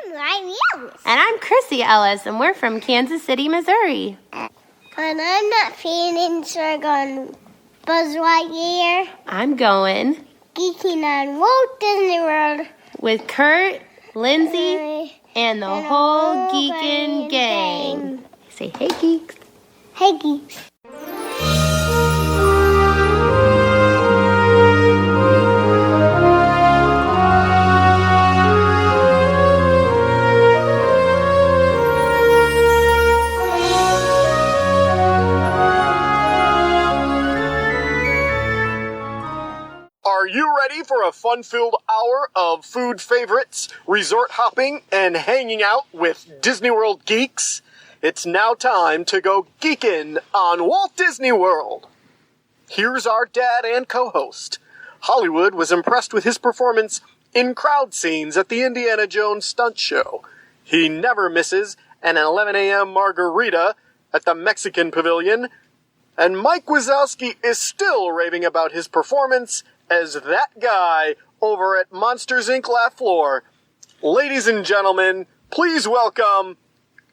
I'm Riley Ellis. And I'm Chrissy Ellis, and we're from Kansas City, Missouri. And I'm not feeling so we're going Buzz Lightyear. I'm going Geeking on Walt Disney World. With Kurt, Lindsay, and the whole Geekin' gang. Say, hey, geeks. Hey, geeks. Are you ready for a fun-filled hour of food favorites, resort hopping, and hanging out with Disney World geeks? It's now time to go geekin' on Walt Disney World. Here's our dad and co-host. Hollywood was impressed with his performance in crowd scenes at the Indiana Jones stunt show. He never misses an 11 a.m. margarita at the Mexican Pavilion. And Mike Wazowski is still raving about his performance as that guy over at Monsters, Inc. Laugh Floor. Ladies and gentlemen, please welcome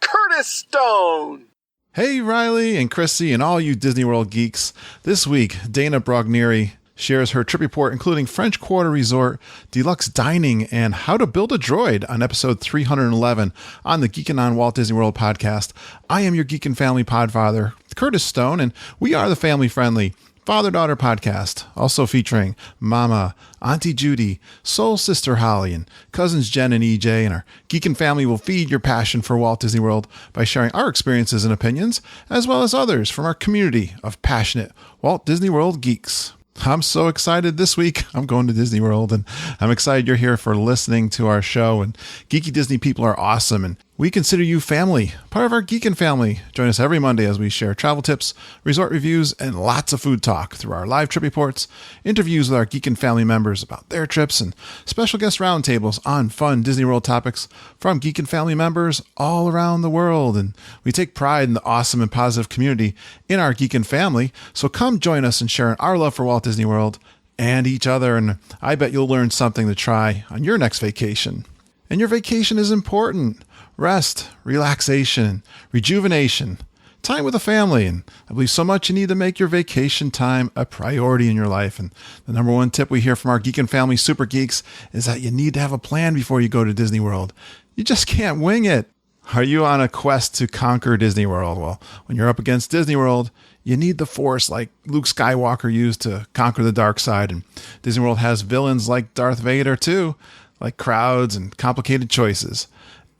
Curtis Stone. Hey, Riley and Chrissy and all you Disney World geeks. This week, Dana Brogneri shares her trip report, including French Quarter Resort, Deluxe Dining, and How to Build a Droid on episode 311 on the Geekin' on Walt Disney World podcast. I am your Geekin' Family Podfather, Curtis Stone, and we are the family-friendly father-daughter podcast, also featuring Mama, Auntie Judy, Soul Sister Holly, and cousins Jen and EJ, and our Geekin' family will feed your passion for Walt Disney World by sharing our experiences and opinions, as well as others from our community of passionate Walt Disney World geeks. I'm so excited this week. I'm going to Disney World, and I'm excited you're here for listening to our show. And Geeky Disney people are awesome, and we consider you family, part of our Geekin' family. Join us every Monday as we share travel tips, resort reviews, and lots of food talk through our live trip reports, interviews with our Geekin' family members about their trips, and special guest roundtables on fun Disney World topics from Geekin' family members all around the world. And we take pride in the awesome and positive community in our Geekin' family, so come join us in sharing our love for Walt Disney World and each other, and I bet you'll learn something to try on your next vacation. And your vacation is important. Rest, relaxation, rejuvenation, time with the family, and I believe so much you need to make your vacation time a priority in your life. And the number one tip we hear from our Geekin' family super geeks is that you need to have a plan before you go to Disney World. You just can't wing it. Are you on a quest to conquer Disney World? Well, when you're up against Disney World, you need the Force like Luke Skywalker used to conquer the dark side. And Disney World has villains like Darth Vader too, like crowds and complicated choices.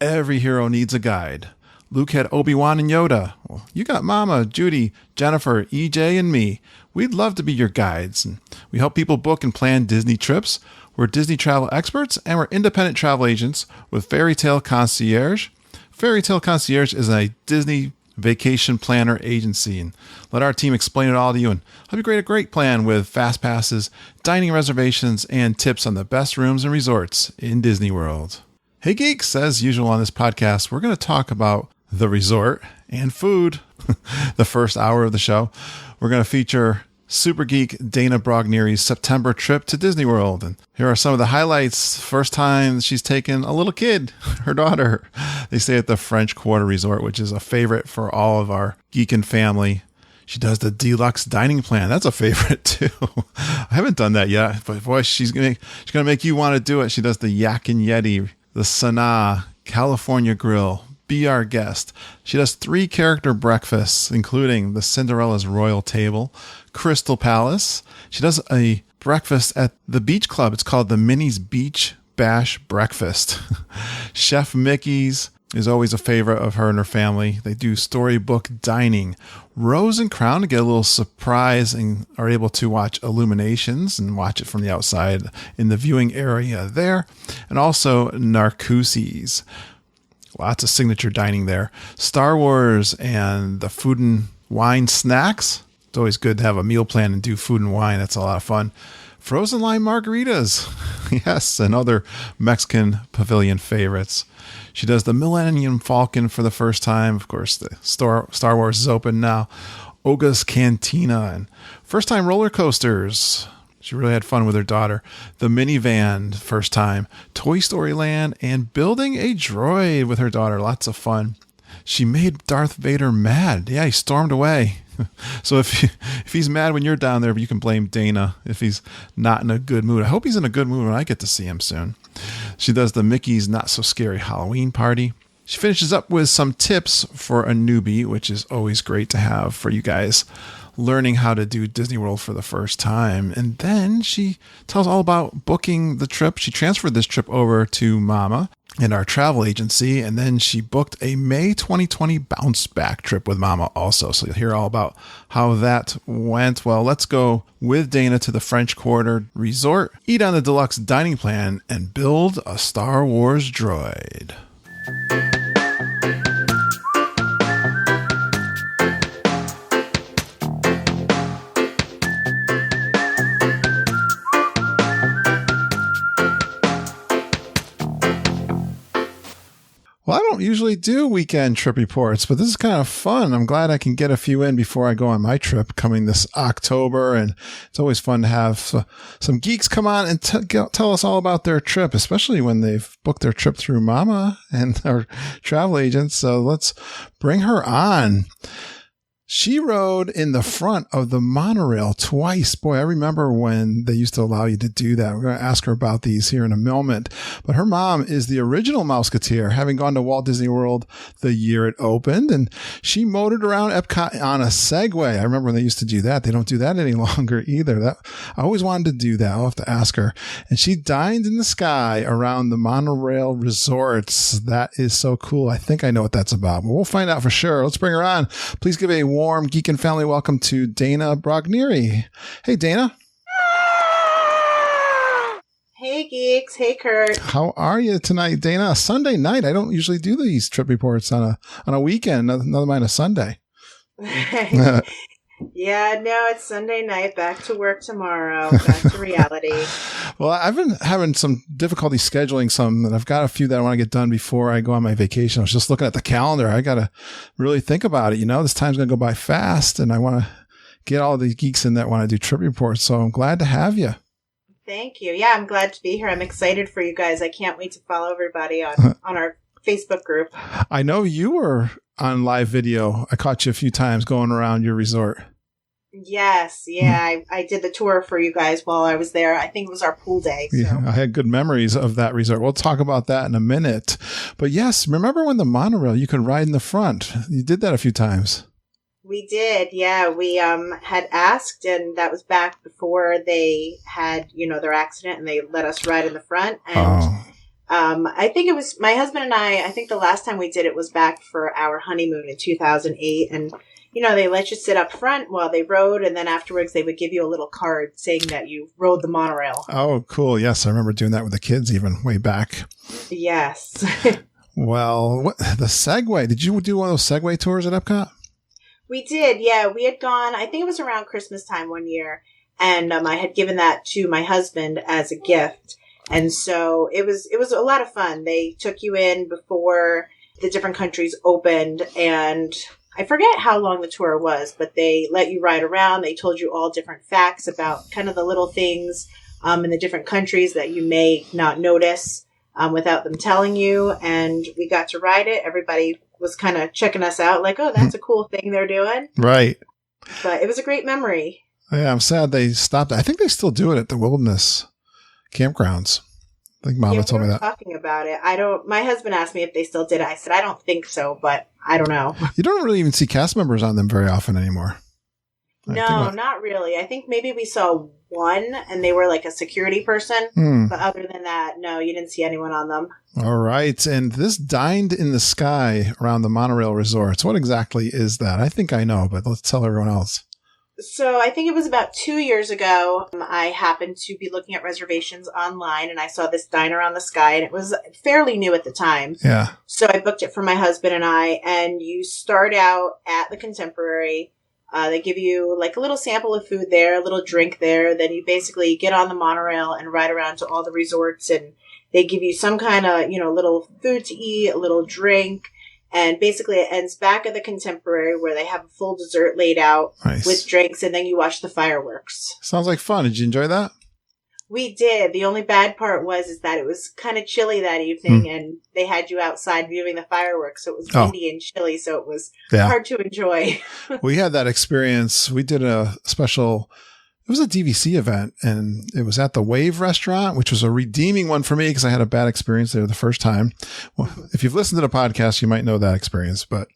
Every hero needs a guide. Luke had Obi-Wan and Yoda. Well, you got Mama, Judy, Jennifer, EJ, and me. We'd love to be your guides. And we help people book and plan Disney trips. We're Disney travel experts, and we're independent travel agents with Fairy Tale Concierge. Fairy Tale Concierge is a Disney vacation planner agency, and let our team explain it all to you and help you create a great plan with fast passes, dining reservations, and tips on the best rooms and resorts in Disney World. Hey geeks, as usual on this podcast, we're going to talk about the resort and food. The first hour of the show, we're going to feature super geek Dana Brogneri's September trip to Disney World. And here are some of the highlights. First time she's taken a little kid, her daughter. They stay at the French Quarter Resort, which is a favorite for all of our Geekin' family. She does the Deluxe Dining plan. That's a favorite too. I haven't done that yet, but boy, she's gonna make you want to do it. She does the Yak and Yeti, the Sanaa, California Grill, Be Our Guest. She does 3 character breakfasts, including the Cinderella's Royal Table, Crystal Palace. She does a breakfast at the beach club. It's called the Minnie's Beach Bash Breakfast. Chef Mickey's is always a favorite of her and her family. They do storybook dining. Rose and Crown to get a little surprise and are able to watch Illuminations and watch it from the outside in the viewing area there. And also Narcoossee's. Lots of signature dining there. Star Wars and the food and wine snacks. It's always good to have a meal plan and do food and wine. That's a lot of fun. Frozen lime margaritas. Yes, and other Mexican pavilion favorites. She does the Millennium Falcon for the first time. Of course, the Star Wars is open now. Oga's Cantina and first time roller coasters. She really had fun with her daughter. The minivan, first time. Toy Story Land, and building a droid with her daughter. Lots of fun. She made Darth Vader mad. Yeah, he stormed away. So if he's mad when you're down there, you can blame Dana if he's not in a good mood. I hope he's in a good mood when I get to see him soon. She does the Mickey's Not So Scary Halloween Party. She finishes up with some tips for a newbie, which is always great to have for you guys learning how to do Disney World for the first time. And then she tells all about booking the trip. She transferred this trip over to Mama and our travel agency, and then she booked a May 2020 bounce back trip with Mama also. So you'll hear all about how that went. Well, let's go with Dana to the French Quarter Resort, eat on the deluxe dining plan, and build a Star Wars droid. Well, I don't usually do weekend trip reports, but this is kind of fun. I'm glad I can get a few in before I go on my trip coming this October. And it's always fun to have some geeks come on and tell us all about their trip, especially when they've booked their trip through Mama and our travel agents. So let's bring her on. She rode in the front of the monorail twice. Boy, I remember when they used to allow you to do that. We're going to ask her about these here in a moment. But her mom is the original Mouseketeer, having gone to Walt Disney World the year it opened. And she motored around Epcot on a Segway. I remember when they used to do that. They don't do that any longer either. I always wanted to do that. I'll have to ask her. And she dined in the sky around the monorail resorts. That is so cool. I think I know what that's about. But we'll find out for sure. Let's bring her on. Please give a warm Geek and Family welcome to Dana Brogneri. Hey, Dana. Hey, geeks. Hey, Kurt. How are you tonight, Dana? Sunday night. I don't usually do these trip reports on a weekend, another mind a Sunday. Yeah, no, it's Sunday night. Back to work tomorrow. Back to reality. Well, I've been having some difficulty scheduling some, and I've got a few that I want to get done before I go on my vacation. I was just looking at the calendar. I got to really think about it. You know, this time's going to go by fast, and I want to get all the geeks in that want to do trip reports. So I'm glad to have you. Thank you. Yeah, I'm glad to be here. I'm excited for you guys. I can't wait to follow everybody on our Facebook group. I know you were on live video. I caught you a few times going around your resort. Yes. Yeah. I did the tour for you guys while I was there. I think it was our pool day. So. Yeah, I had good memories of that resort. We'll talk about that in a minute. But yes, remember when the monorail, you could ride in the front? You did that a few times. We did. Yeah. We had asked, and that was back before they had, their accident, and they let us ride in the front. And I think it was my husband and I think the last time we did it was back for our honeymoon in 2008. And they let you sit up front while they rode, and then afterwards they would give you a little card saying that you rode the monorail. Oh, cool. Yes, I remember doing that with the kids even way back. Yes. Well, the Segway. Did you do one of those Segway tours at Epcot? We did, yeah. We had gone, I think it was around Christmas time one year, and I had given that to my husband as a gift. And so it was a lot of fun. They took you in before the different countries opened, and I forget how long the tour was, but they let you ride around. They told you all different facts about kind of the little things in the different countries that you may not notice without them telling you. And we got to ride it. Everybody was kind of checking us out like, oh, that's a cool thing they're doing. Right. But it was a great memory. Yeah, I'm sad they stopped. I think they still do it at the wilderness campgrounds. I think Mama told me that. Talking about it. My husband asked me if they still did it. I said, I don't think so, but I don't know. You don't really even see cast members on them very often anymore. No, not really. I think maybe we saw one and they were like a security person. But other than that, no, you didn't see anyone on them. All right. And this dined in the sky around the monorail resorts. What exactly is that? I think I know, but let's tell everyone else. So I think it was about 2 years ago. I happened to be looking at reservations online, and I saw this diner on the sky, and it was fairly new at the time. Yeah. So I booked it for my husband and I, and you start out at the Contemporary. They give you like a little sample of food there, a little drink there. Then you basically get on the monorail and ride around to all the resorts, and they give you some kind of, little food to eat, a little drink. And basically it ends back at the Contemporary where they have a full dessert laid out Nice. with drinks, and then you watch the fireworks. Sounds like fun. Did you enjoy that? We did. The only bad part is that it was kind of chilly that evening, and they had you outside viewing the fireworks. So it was windy and chilly, so it was hard to enjoy. We had that experience. We did a special, it was a DVC event, and it was at the Wave restaurant, which was a redeeming one for me because I had a bad experience there the first time. Well, if you've listened to the podcast, you might know that experience, but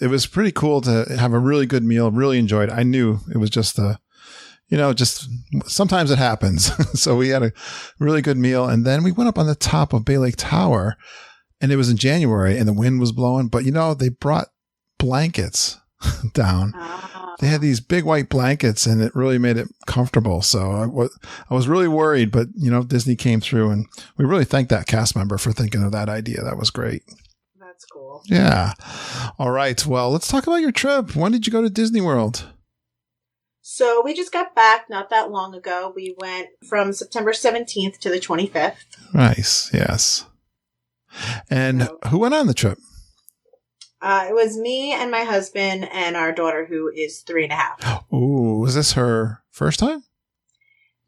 it was pretty cool to have a really good meal. Really enjoyed it. I knew it was just just sometimes it happens. So we had a really good meal, and then we went up on the top of Bay Lake Tower, and it was in January and the wind was blowing, but they brought blankets down. They had these big white blankets, and it really made it comfortable. So I was really worried, but Disney came through, and we really thank that cast member for thinking of that idea. That was great. That's cool. Yeah. All right. Well, let's talk about your trip. When did you go to Disney World? So we just got back not that long ago. We went from September 17th to the 25th. Nice. Yes. And who went on the trip? It was me and my husband and our daughter, who is 3.5. Ooh, was this her first time?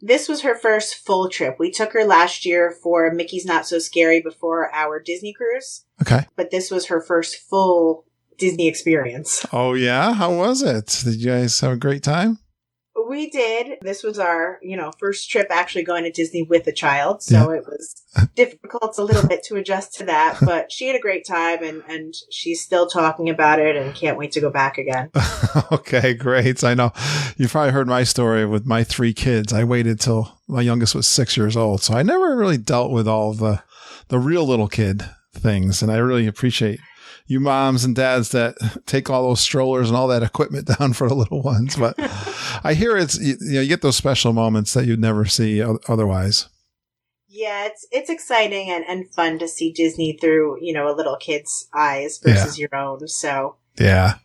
This was her first full trip. We took her last year for Mickey's Not So Scary before our Disney cruise. Okay. But this was her first full Disney experience. Oh, yeah? How was it? Did you guys have a great time? We did. This was our, first trip actually going to Disney with a child. So it was difficult a little bit to adjust to that. But she had a great time, and she's still talking about it and can't wait to go back again. Okay, great. I know you've probably heard my story with my 3 kids. I waited till my youngest was 6 years old. So I never really dealt with all the real little kid things. And I really appreciate you moms and dads that take all those strollers and all that equipment down for the little ones. But I hear it's, you get those special moments that you'd never see otherwise. Yeah, it's exciting and fun to see Disney through, a little kid's eyes versus your own. So yeah.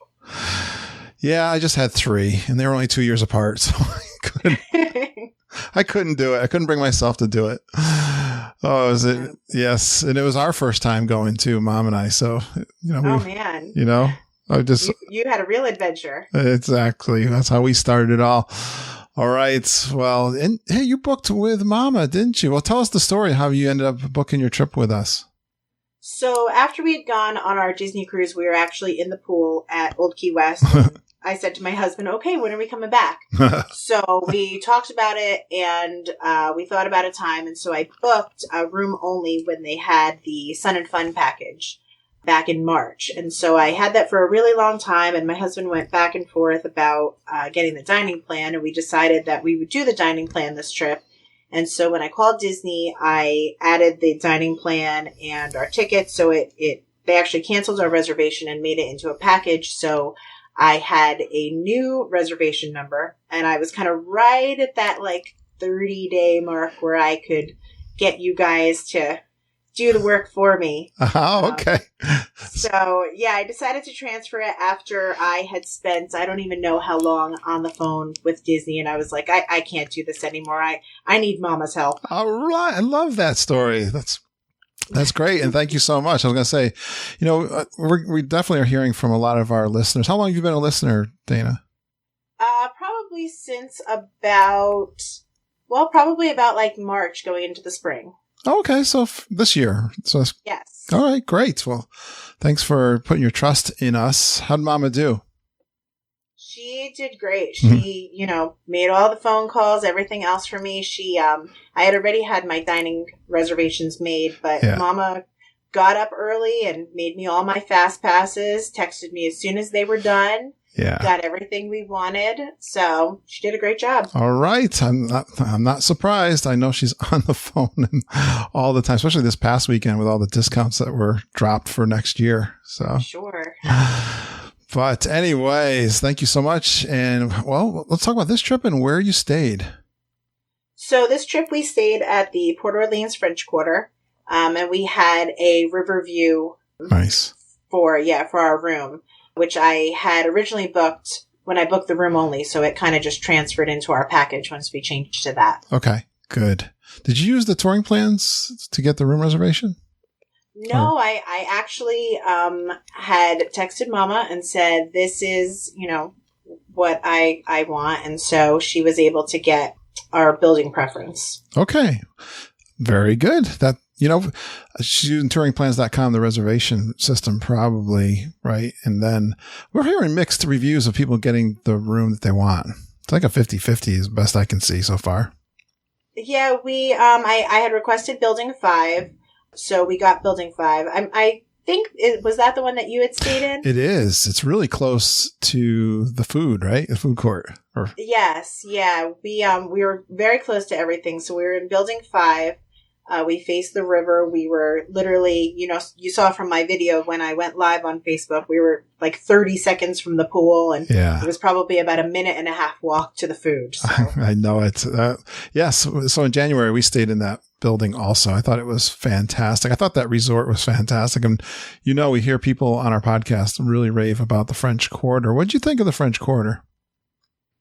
Yeah, I just had 3 and they were only 2 years apart. So I couldn't do it. I couldn't bring myself to do it. Oh, is it? Yes. And it was our first time going too, Mom and I. So, oh man, I just, you had a real adventure. Exactly. That's how we started it all. All right. Well, and hey, you booked with Mama, didn't you? Well, tell us the story, how you ended up booking your trip with us. So after we had gone on our Disney cruise, we were actually in the pool at Old Key West. I said to my husband, okay, when are we coming back? So we talked about it, and we thought about a time. And so I booked a room only when they had the Sun and Fun package back in March. And so I had that for a really long time. And my husband went back and forth about getting the dining plan. And we decided that we would do the dining plan this trip. And so when I called Disney, I added the dining plan and our tickets. So they actually canceled our reservation and made it into a package. So I had a new reservation number, and I was kind of right at that 30-day mark where I could get you guys to do the work for me. Oh, okay. So yeah, I decided to transfer it after I had spent, I don't even know how long on the phone with Disney. And I was like, I can't do this anymore. I need Mama's help. All right. I love that story. That's great. And thank you so much. I was going to say, we definitely are hearing from a lot of our listeners. How long have you been a listener, Dana? Probably since probably about March going into the spring. Oh, okay. So this year. So yes. All right. Great. Well, thanks for putting your trust in us. How'd Mama do? She did great. She, made all the phone calls, everything else for me. I had already had my dining reservations made, but Mama got up early and made me all my fast passes, texted me as soon as they were done. Yeah. Got everything we wanted. So she did a great job. All right. I'm not surprised. I know she's on the phone all the time, especially this past weekend with all the discounts that were dropped for next year. So sure. But anyways, thank you so much. And well, let's talk about this trip and where you stayed. So this trip we stayed at the Port Orleans French Quarter. And we had a river view. Nice. For our room, which I had originally booked when I booked the room only. So it kind of just transferred into our package once we changed to that. Okay, good. Did you use the touring plans to get the room reservation? No, I actually had texted Mama and said, this is, what I want. And so she was able to get our building preference. Okay. Very good. That, she's using touringplans.com, the reservation system probably, right? And then we're hearing mixed reviews of people getting the room that they want. It's like a 50-50 is the best I can see so far. Yeah, I had requested building 5. So we got building 5. I think, was that the one that you had stayed in? It is. It's really close to the food, right? The food court. Yes. Yeah. We were very close to everything. So we were in building 5. We faced the river. We were literally, you saw from my video when I went live on Facebook, we were like 30 seconds from the pool, and it was probably about a 1.5-minute walk to the food. So. I know it. Yes. So in January, we stayed in that building also. I thought it was fantastic. I thought that resort was fantastic. And, we hear people on our podcast really rave about the French Quarter. What did you think of the French Quarter?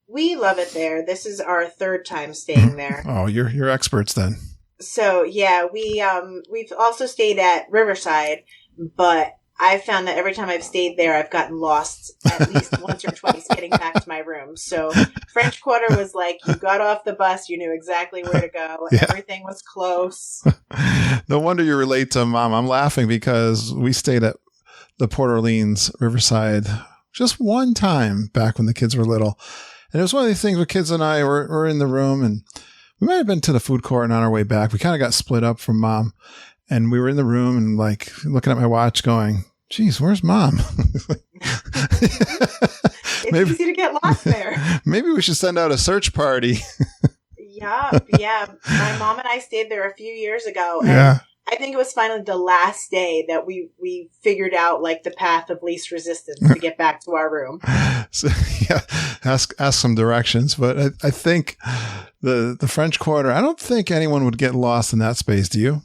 We love it there. This is our 3rd time staying there. Oh, you're experts then. So yeah, we've also stayed at Riverside, but I've found that every time I've stayed there, I've gotten lost at least once or twice getting back to my room. So French Quarter was like, you got off the bus, you knew exactly where to go. Yeah. Everything was close. No wonder you relate to Mom. I'm laughing because we stayed at the Port Orleans Riverside just one time back when the kids were little. And it was one of these things where kids and I were in the room, and we might have been to the food court, and on our way back, we kind of got split up from Mom. And we were in the room and like looking at my watch going, geez, where's Mom? It's easy to get lost there. Maybe we should send out a search party. Yeah. My mom and I stayed there a few years ago. And I think it was finally the last day that we figured out like the path of least resistance to get back to our room. So, ask some directions. But I think the French Quarter, I don't think anyone would get lost in that space. Do you?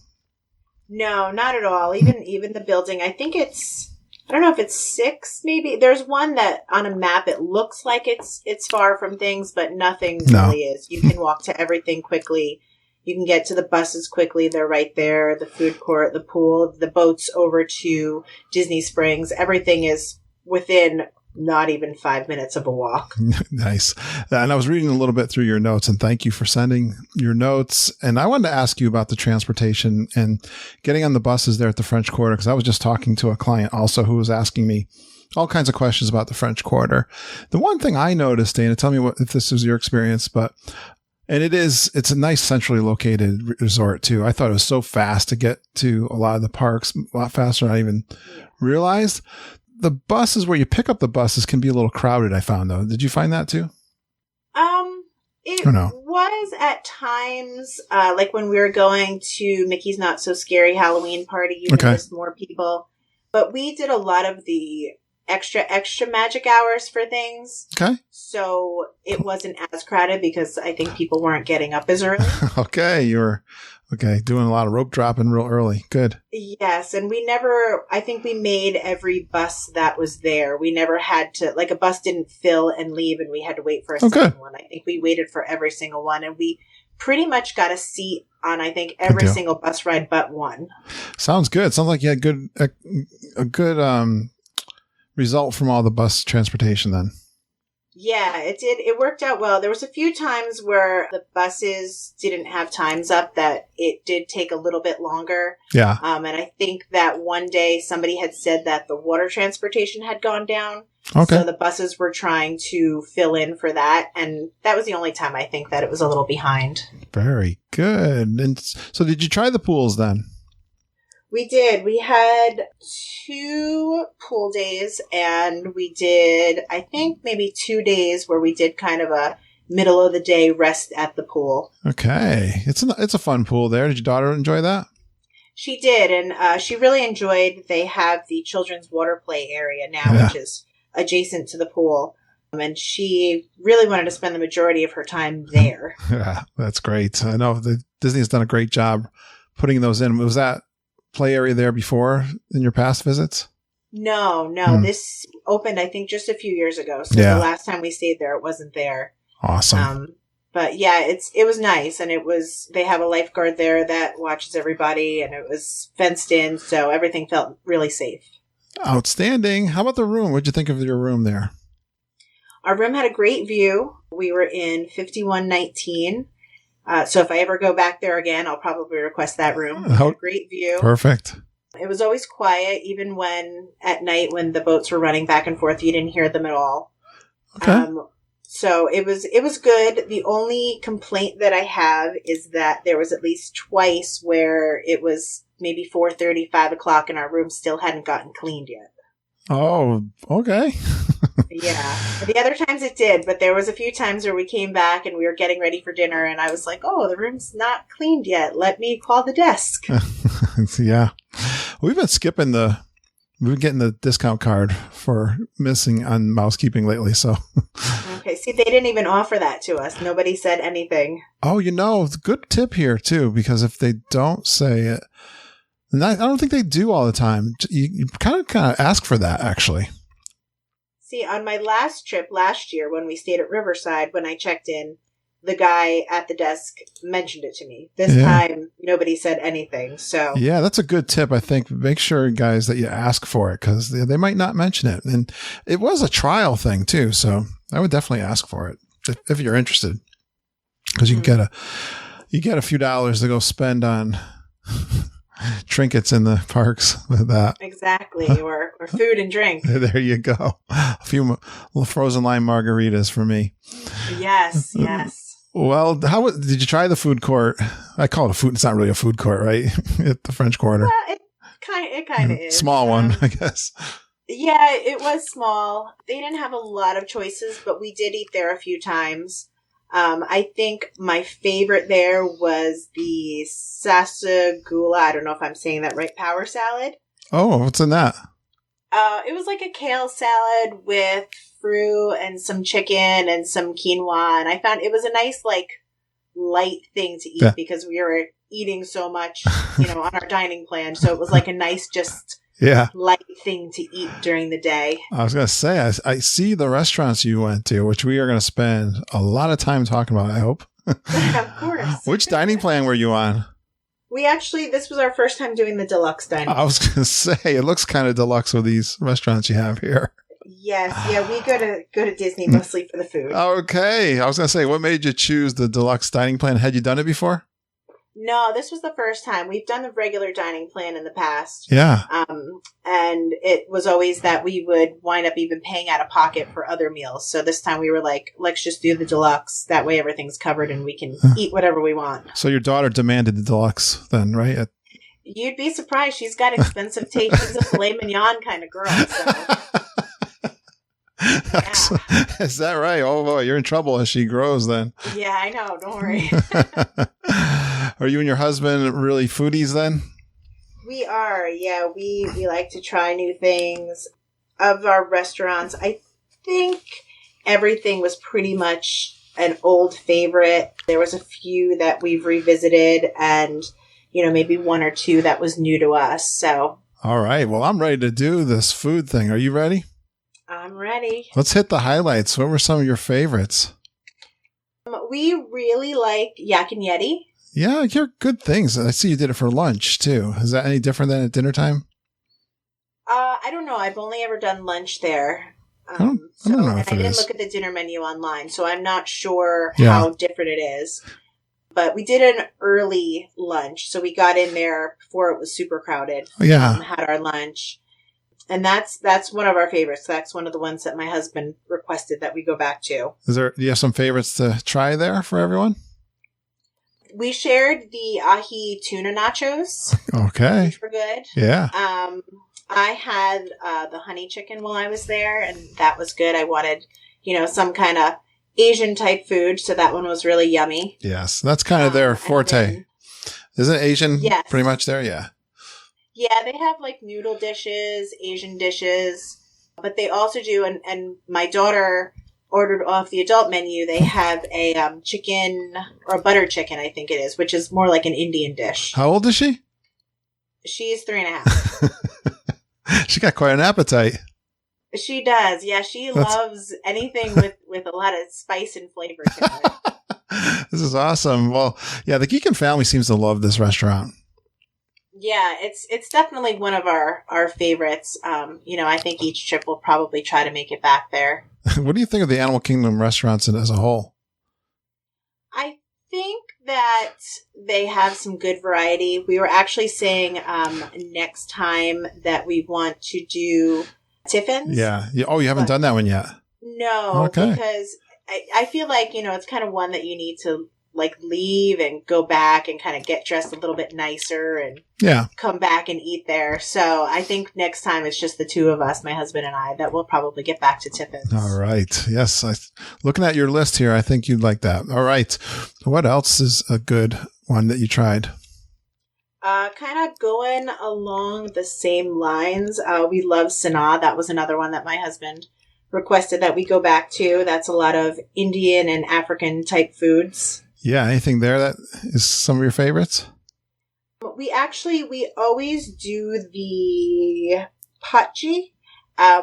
No, not at all. Even the building, I think I don't know if it's 6, maybe. There's one that on a map, it looks like it's far from things, but nothing really is. You can walk to everything quickly. You can get to the buses quickly. They're right there. The food court, the pool, the boats over to Disney Springs. Everything is within not even 5 minutes of a walk. Nice. And I was reading a little bit through your notes, and thank you for sending your notes. And I wanted to ask you about the transportation and getting on the buses there at the French Quarter, because I was just talking to a client also who was asking me all kinds of questions about the French Quarter. The one thing I noticed, Dana, tell me if this was your experience, and it's a nice centrally located resort too. I thought it was so fast to get to a lot of the parks, a lot faster than I even realized. The buses where you pick up the buses can be a little crowded, I found, though. Did you find that too? It was at times, like when we were going to Mickey's Not So Scary Halloween party, you noticed more people. But we did a lot of the extra magic hours for things. Okay. So it wasn't as crowded because I think people weren't getting up as early. Okay. You were doing a lot of rope dropping real early. Good. Yes. And I think we made every bus that was there. We never had to, like a bus didn't fill and leave and we had to wait for a second one. I think we waited for every single one, and we pretty much got a seat on, I think, every single bus ride but one. Sounds good. Sounds like you had a good result from all the bus transportation then. Yeah, it did. It worked out well. There was a few times where the buses didn't have times up that it did take a little bit longer. Yeah. And I think that one day somebody had said that the water transportation had gone down. Okay. So the buses were trying to fill in for that. And that was the only time I think that it was a little behind. Very good. And so did you try the pools then? We did. We had 2 pool days, and we did, I think, maybe 2 days where we did kind of a middle of the day rest at the pool. Okay. It's a fun pool there. Did your daughter enjoy that? She did, and she really enjoyed. They have the children's water play area now, which is adjacent to the pool. And she really wanted to spend the majority of her time there. Yeah, that's great. I know Disney has done a great job putting those in. Was that play area there before in your past visits? No. This opened, I think, just a few years ago. So the last time we stayed there, it wasn't there. Awesome. But yeah, it was nice, and they have a lifeguard there that watches everybody, and it was fenced in, so everything felt really safe. Outstanding. How about the room? What'd you think of your room there? Our room had a great view. We were in 5119. So if I ever go back there again, I'll probably request that room. It had a great view. Perfect. It was always quiet, even at night when the boats were running back and forth, you didn't hear them at all. Okay. So it was good. The only complaint that I have is that there was at least twice where it was maybe 4:30, 5 o'clock, and our room still hadn't gotten cleaned yet. Oh, okay. Yeah. The other times it did, but there was a few times where we came back and we were getting ready for dinner, and I was like, oh, the room's not cleaned yet. Let me call the desk. Yeah. We've been we've been getting the discount card for missing on mousekeeping lately, so. Okay, see, they didn't even offer that to us. Nobody said anything. Oh, it's a good tip here, too, because if they don't say it, and I don't think they do all the time, you kind of ask for that, actually. See, on my last trip last year when we stayed at Riverside, when I checked in, the guy at the desk mentioned it to me. This time, nobody said anything. So yeah, that's a good tip. I think make sure, guys, that you ask for it because they might not mention it. And it was a trial thing too, so I would definitely ask for it if you're interested, because you can get a few dollars to go spend on trinkets in the parks with that. Exactly, or food and drink. There you go. A few frozen lime margaritas for me. Yes. Well, did you try the food court? I call it a food. It's not really a food court, right? At the French Quarter. Well, it kind of is. Small one, I guess. Yeah, it was small. They didn't have a lot of choices, but we did eat there a few times. I think my favorite there was the Sasagula. I don't know if I'm saying that right. Power salad. Oh, what's in that? It was like a kale salad with fruit and some chicken and some quinoa. And I found it was a nice, light thing to eat because we were eating so much, on our dining plan. So it was like a nice, just light thing to eat during the day. I was going to say, I see the restaurants you went to, which we are going to spend a lot of time talking about, I hope. Of course. Which dining plan were you on? This was our first time doing the deluxe dining. I was going to say, it looks kind of deluxe with these restaurants you have here. Yes, yeah, we go to Disney mostly for the food. Okay. I was going to say, what made you choose the deluxe dining plan? Had you done it before? No, this was the first time. We've done the regular dining plan in the past. Yeah. And it was always that we would wind up even paying out of pocket for other meals. So this time we were like, let's just do the deluxe. That way everything's covered and we can eat whatever we want. So your daughter demanded the deluxe then, right? You'd be surprised. She's got expensive taste. She's a filet mignon kind of girl. So. Yeah. Is that right? Oh boy, you're in trouble as she grows then. Yeah, I know. Don't worry. Are you and your husband really foodies then? We are. Yeah, we like to try new things. Of our restaurants, I think everything was pretty much an old favorite. There was a few that we've revisited and, maybe one or two that was new to us. So. All right. Well, I'm ready to do this food thing. Are you ready? I'm ready. Let's hit the highlights. What were some of your favorites? We really like Yak and Yeti. Yeah, you're good things. I see you did it for lunch, too. Is that any different than at dinner time? I don't know. I've only ever done lunch there. I don't know if I didn't look at the dinner menu online, so I'm not sure how different it is. But we did an early lunch, so we got in there before it was super crowded. Yeah. Had our lunch. And that's one of our favorites. That's one of the ones that my husband requested that we go back to. Do you have some favorites to try there for everyone? We shared the ahi tuna nachos. Okay. Which were good. Yeah. I had the honey chicken while I was there, and that was good. I wanted, some kind of Asian type food, so that one was really yummy. Yes, that's kind of their forte. Isn't it Asian pretty much there? Yeah. Yeah, they have noodle dishes, Asian dishes, but they also do, and my daughter ordered off the adult menu, they have a chicken, or butter chicken, I think it is, which is more like an Indian dish. How old is she? She's 3.5. She got quite an appetite. She does. Yeah, she loves anything with a lot of spice and flavor to it. This is awesome. Well, yeah, the Geekin family seems to love this restaurant. Yeah, it's definitely one of our favorites. I think each trip we'll probably try to make it back there. What do you think of the Animal Kingdom restaurants as a whole? I think that they have some good variety. We were actually saying next time that we want to do Tiffin's. Yeah. Oh, you haven't done that one yet? No, because I feel like, it's kind of one that you need to leave and go back and kind of get dressed a little bit nicer and come back and eat there. So I think next time it's just the two of us, my husband and I, that we'll probably get back to Tiffin's. All right. Yes. Looking at your list here, I think you'd like that. All right. What else is a good one that you tried? Kind of going along the same lines. We love Sanaa. That was another one that my husband requested that we go back to. That's a lot of Indian and African type foods. Yeah. Anything there that is some of your favorites? We always do the patji,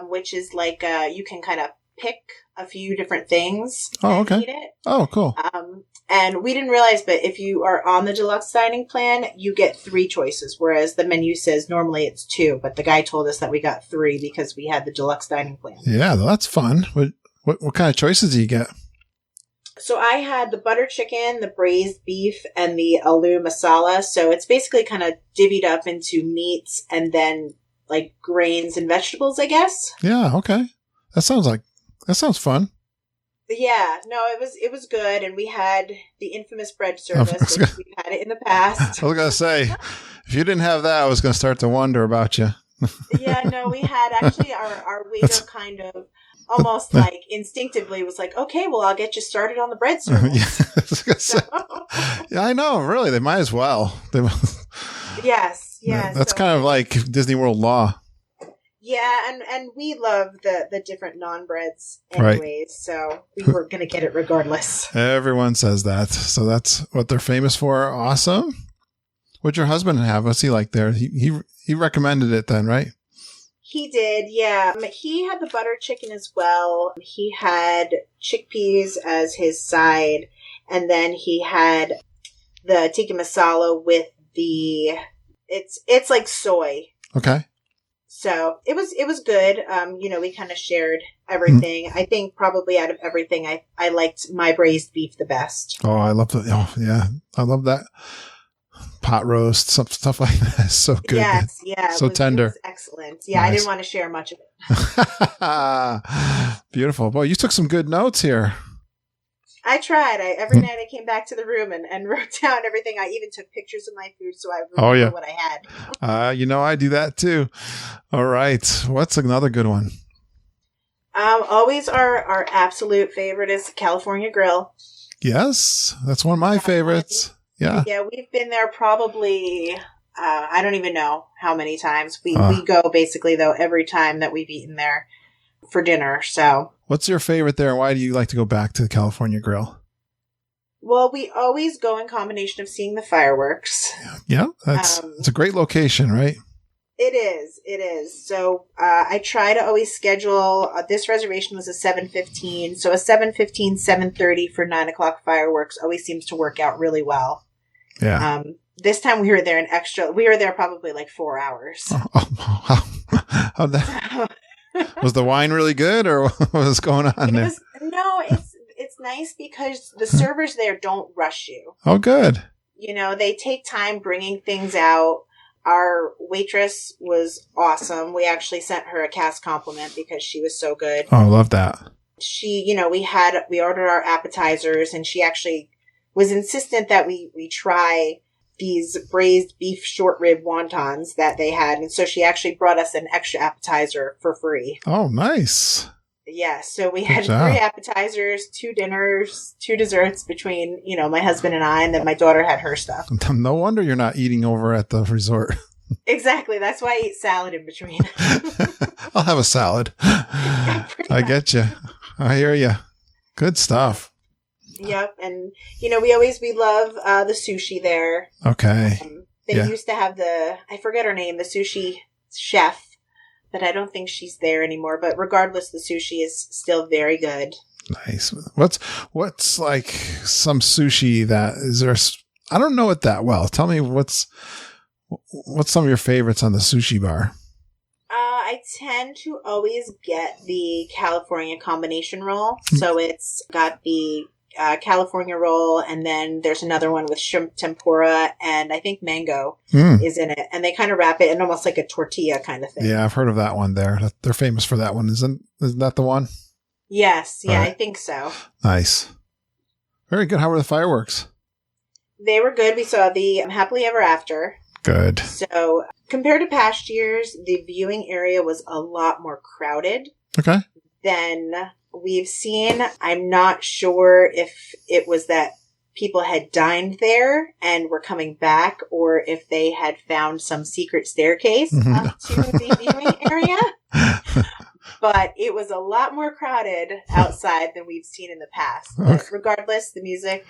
which is you can kind of pick a few different things. Oh, okay. And eat it. Oh, cool. And we didn't realize, but if you are on the deluxe dining plan, you get 3 choices, whereas the menu says normally it's 2. But the guy told us that we got 3 because we had the deluxe dining plan. Yeah, that's fun. What kind of choices do you get? So I had the butter chicken, the braised beef, and the aloo masala. So it's basically kind of divvied up into meats and then grains and vegetables, I guess. Yeah, okay. That sounds fun. Yeah, no, it was good, and we had the infamous bread service. Which we've had it in the past. I was gonna say, if you didn't have that, I was gonna start to wonder about you. Yeah, no, we had actually our waiter kind of almost instinctively was like, okay, well, I'll get you started on the bread service. Yeah, I know. Really, they might as well. Yes. That's kind of like Disney World law. Yeah, and we love the different non-breads anyways, right. So we were going to get it regardless. Everyone says that. So that's what they're famous for. Awesome. What'd your husband have? What's he like there? He recommended it then, right? He did, yeah. He had the butter chicken as well. He had chickpeas as his side, and then he had the tikka masala with it's like soy. Okay. So it was good. We kind of shared everything. Mm-hmm. I think probably out of everything, I liked my braised beef the best. Oh, I love that. Oh, yeah. I love that pot roast, stuff like that. So good. Yes, yeah. So tender. It was excellent. Yeah, nice. I didn't want to share much of it. Beautiful. Boy, you took some good notes here. I tried. Every night I came back to the room and wrote down everything. I even took pictures of my food so I remember what I had. I do that too. All right. What's another good one? Always our absolute favorite is California Grill. Yes. That's one of my favorites. Yeah. Yeah, we've been there probably, I don't even know how many times. We go basically, though, every time that we've eaten there for dinner. So, what's your favorite there? Why do you like to go back to the California Grill? Well, we always go in combination of seeing the fireworks. Yeah, it's a great location, right? It is. So I try to always schedule, this reservation was a 7:15. So a 7:15, 7:30 for 9 o'clock fireworks always seems to work out really well. Yeah. This time we were there probably 4 hours. How'd that... Was the wine really good, or what was going on there? It's nice because the servers there don't rush you. Oh, good. They take time bringing things out. Our waitress was awesome. We actually sent her a cast compliment because she was so good. Oh, I love that. She, we ordered our appetizers, and she actually was insistent that we try these braised beef short rib wontons that they had. And so she actually brought us an extra appetizer for free. Oh, nice. Yeah. So we had 3 appetizers, 2 dinners, 2 desserts between, my husband and I, and then my daughter had her stuff. No wonder you're not eating over at the resort. Exactly. That's why I eat salad in between. I'll have a salad. I get you. I hear you. Good stuff. Yep. And, we love the sushi there. Okay. They used to have I forget her name, the sushi chef, but I don't think she's there anymore. But regardless, the sushi is still very good. Nice. What's like some sushi that is there? I don't know it that well. Tell me what's some of your favorites on the sushi bar? I tend to always get the California combination roll. So it's got the California roll, and then there's another one with shrimp tempura, and I think mango is in it. And they kind of wrap it in almost like a tortilla kind of thing. Yeah, I've heard of that one there. They're famous for that one. Isn't that the one? Yes. Yeah, right. I think so. Nice. Very good. How were the fireworks? They were good. We saw the Happily Ever After. Good. So compared to past years, the viewing area was a lot more crowded Okay. than we've seen. I'm not sure if it was that people had dined there and were coming back, or if they had found some secret staircase up to the viewing area. But it was a lot more crowded outside than we've seen in the past. But regardless, the music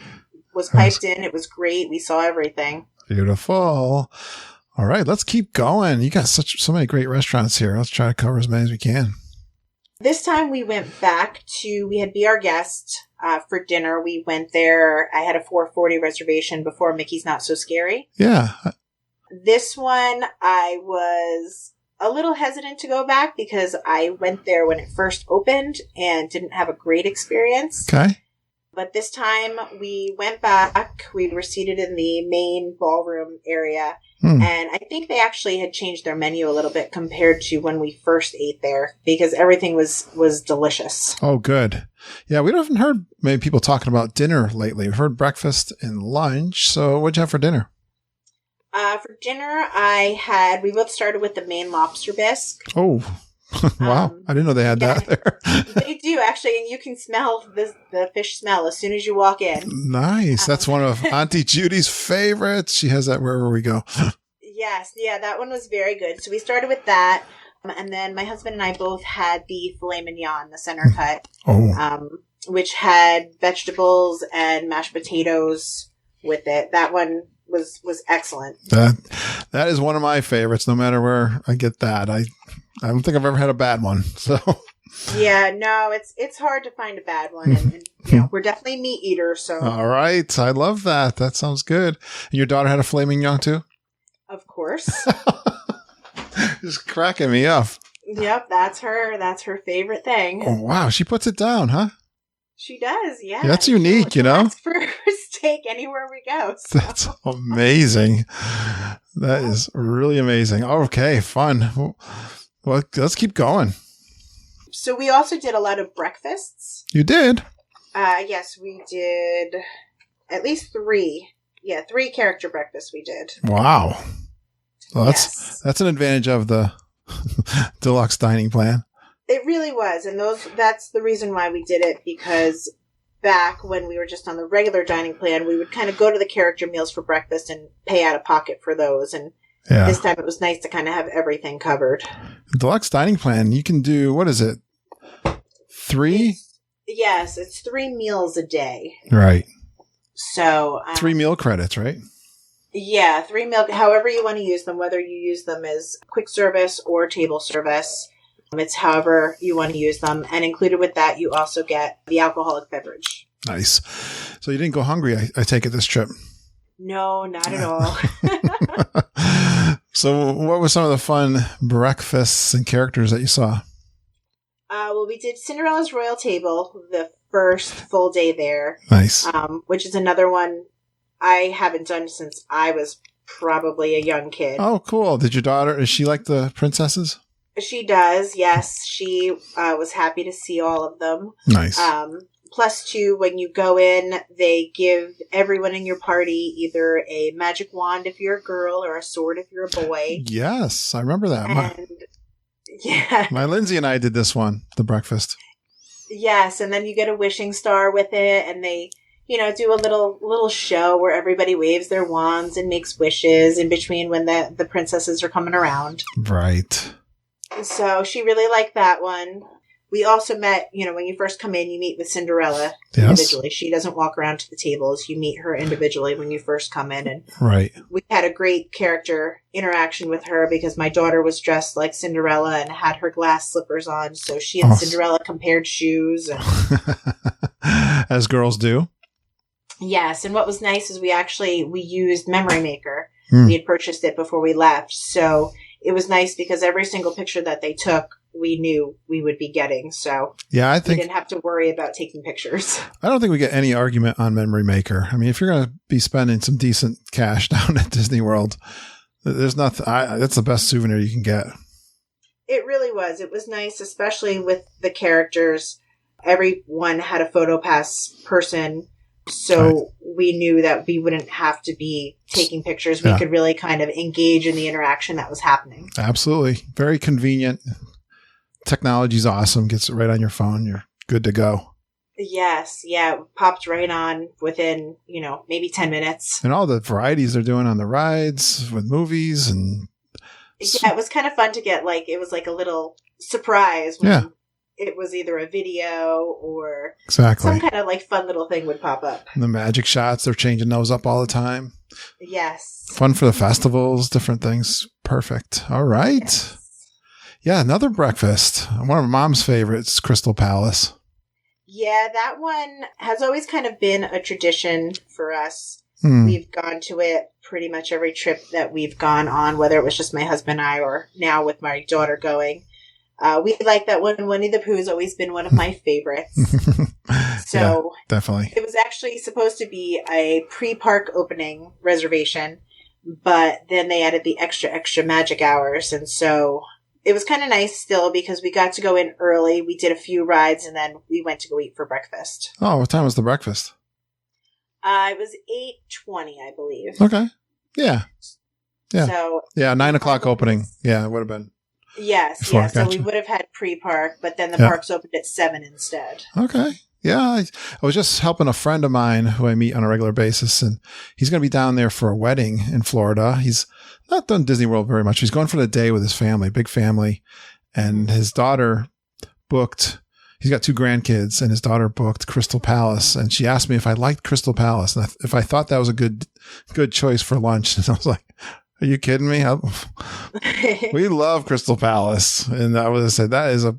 was piped in. It was great. We saw everything. Beautiful. All right, let's keep going. You got so many great restaurants here. Let's try to cover as many as we can. This time we went back we had Be Our Guest for dinner. We went there. I had a 4:40 reservation before Mickey's Not So Scary. Yeah. This one, I was a little hesitant to go back because I went there when it first opened and didn't have a great experience. Okay. But this time we went back. We were seated in the main ballroom area. And I think they actually had changed their menu a little bit compared to when we first ate there, because everything was delicious. Oh, good. Yeah, we haven't heard many people talking about dinner lately. We've heard breakfast and lunch. So what'd you have for dinner? For dinner, we both started with the Maine lobster bisque. Oh, wow. I didn't know they had that there. They do, actually, and you can smell the fish smell as soon as you walk in. Nice. That's one of Auntie Judy's favorites. She has that wherever we go. Yes. Yeah, that one was very good. So we started with that. And then my husband and I both had the filet mignon, the center cut, which had vegetables and mashed potatoes with it. That one was excellent. That is one of my favorites, no matter where I get that. I don't think I've ever had a bad one. So yeah, no, it's hard to find a bad one. And we're definitely meat eaters. So all right. I love that. That sounds good. And your daughter had a filet mignon too? Of course. Just cracking me up. Yep, that's her favorite thing. Oh, wow. She puts it down, huh? She does, yeah. That's unique, you know? That's for steak anywhere we go. So. That's amazing. That is really amazing. Okay, fun. Well, let's keep going. So we also did a lot of breakfasts. You did? Yes, we did at least 3. Yeah, 3 character breakfasts we did. Wow. Well, that's an advantage of the deluxe dining plan. It really was. And that's the reason why we did it, because back when we were just on the regular dining plan, we would kind of go to the character meals for breakfast and pay out of pocket for those. And this time it was nice to kind of have everything covered. The deluxe dining plan, you can do, what is it? 3? Yes, it's 3 meals a day. Right. So 3 meal credits, right? Yeah, 3 meal, however you want to use them, whether you use them as quick service or table service. It's however you want to use them. And included with that, you also get the alcoholic beverage. Nice. So you didn't go hungry, I take it, this trip? No, not at all. So what were some of the fun breakfasts and characters that you saw? Well, we did Cinderella's Royal Table the first full day there. Nice. Which is another one I haven't done since I was probably a young kid. Oh, cool. Did your daughter, is she like the princesses? She does, yes. She was happy to see all of them. Nice. +2, when you go in, they give everyone in your party either a magic wand if you're a girl or a sword if you're a boy. Yes, I remember that. My Lindsay and I did this one, the breakfast. Yes, and then you get a wishing star with it, and they, do a little show where everybody waves their wands and makes wishes in between when the princesses are coming around. Right. So she really liked that one. we also met, when you first come in, you meet with Cinderella Yes. individually. She doesn't walk around to the tables. You meet her individually when you first come in. And Right. we had a great character interaction with her because my daughter was dressed like Cinderella and had her glass slippers on. So she and Cinderella compared shoes. And as girls do. yes. And what was nice is we used Memory Maker. We had purchased it before we left. So it was nice because every single picture that they took, we knew we would be getting. So yeah, I think we didn't have to worry about taking pictures. I don't think we get any argument on Memory Maker. I mean, if you're going to be spending some decent cash down at Disney World, there's nothing. That's the best souvenir you can get. It really was. It was nice, especially with the characters. Everyone had a PhotoPass person. So we knew that we wouldn't have to be taking pictures. We could really kind of engage in the interaction that was happening. Absolutely. Very convenient. Technology's awesome. Gets it right on your phone. You're good to go. Yes. Yeah. It popped right on within, maybe 10 minutes. And all the varieties they're doing on the rides with movies. And yeah, it was kind of fun to get it was like a little surprise when it was either a video or some kind of fun little thing would pop up. And the magic shots, they're changing those up all the time. Yes. Fun for the festivals, different things. Perfect. All right. Yes. Yeah, another breakfast. One of my mom's favorites, Crystal Palace. Yeah, that one has always kind of been a tradition for us. We've gone to it pretty much every trip that we've gone on, whether it was just my husband and I or now with my daughter going. We like that one. Winnie the Pooh has always been one of my favorites. So yeah, definitely. It was actually supposed to be a pre-park opening reservation, but then they added the extra magic hours. And so it was kind of nice still because we got to go in early. We did a few rides and then we went to go eat for breakfast. Oh, what time was the breakfast? It was 8:20, I believe. Okay. Yeah. Yeah. So 9:00 opening. Yeah, it would have been. Yes. Before, So gotcha. we would have had pre-park, but then the parks opened at 7 instead. Okay. Yeah. I was just helping a friend of mine who I meet on a regular basis, and he's going to be down there for a wedding in Florida. He's not done Disney World very much. He's going for the day with his family, big family, and his daughter booked. He's got 2 grandkids, and his daughter booked Crystal Palace, and she asked me if I liked Crystal Palace and if I thought that was a good choice for lunch. And I was like, "Are you kidding me? We love Crystal Palace," and I said that is a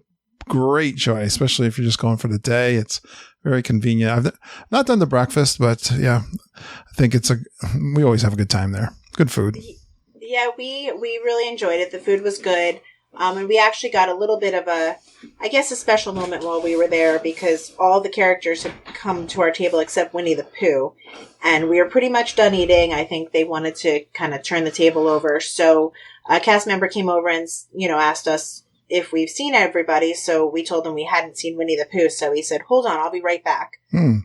great choice, especially if you're just going for the day. It's very convenient. I've not done the breakfast, but yeah, I think we always have a good time there. Good food. Yeah, we really enjoyed it. The food was good. And we actually got a little bit of a special moment while we were there because all the characters had come to our table except Winnie the Pooh. And we were pretty much done eating. I think they wanted to kind of turn the table over. So a cast member came over and, asked us if we've seen everybody. So we told him we hadn't seen Winnie the Pooh. So he said, "Hold on, I'll be right back."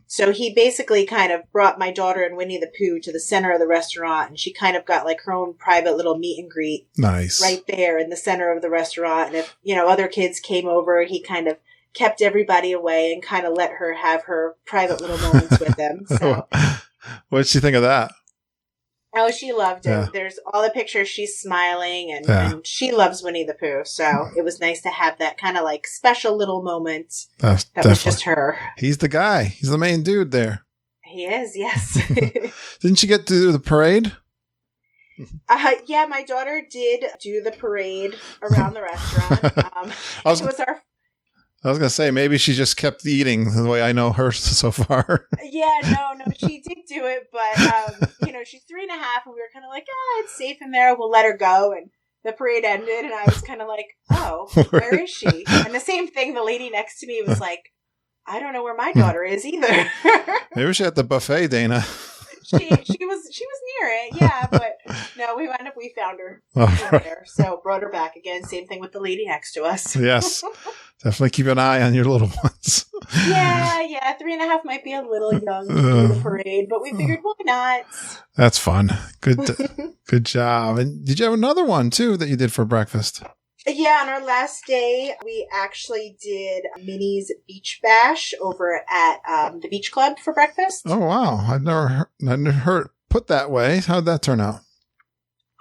So he basically kind of brought my daughter and Winnie the Pooh to the center of the restaurant. And she kind of got her own private little meet and greet. Nice. Right there in the center of the restaurant. And if, other kids came over, he kind of kept everybody away and kind of let her have her private little moments with them. So. What did she think of that? Oh, she loved it. Yeah. There's all the pictures. She's smiling and she loves Winnie the Pooh. So it was nice to have that kind of special little moment that was just her. He's the guy. He's the main dude there. He is, yes. Didn't you get to do the parade? Yeah, my daughter did do the parade around the restaurant. I was going to say, maybe she just kept eating the way I know her so far. Yeah, no, she did do it, but, she's 3.5 and we were kind of like, it's safe in there. We'll let her go. And the parade ended and I was kind of like, oh, where is she? And the same thing, the lady next to me was like, I don't know where my daughter is either. Maybe she's at the buffet, Dana. She was near it, yeah, but no, we found her there, so brought her back again. Same thing with the lady next to us. Yes, definitely keep an eye on your little ones. Yeah, 3.5 might be a little young to do the parade, but we figured why not? That's fun. Good job. And did you have another one too that you did for breakfast? Yeah, on our last day, we actually did Minnie's Beach Bash over at the beach club for breakfast. Oh, wow. I've never heard put that way. How'd that turn out?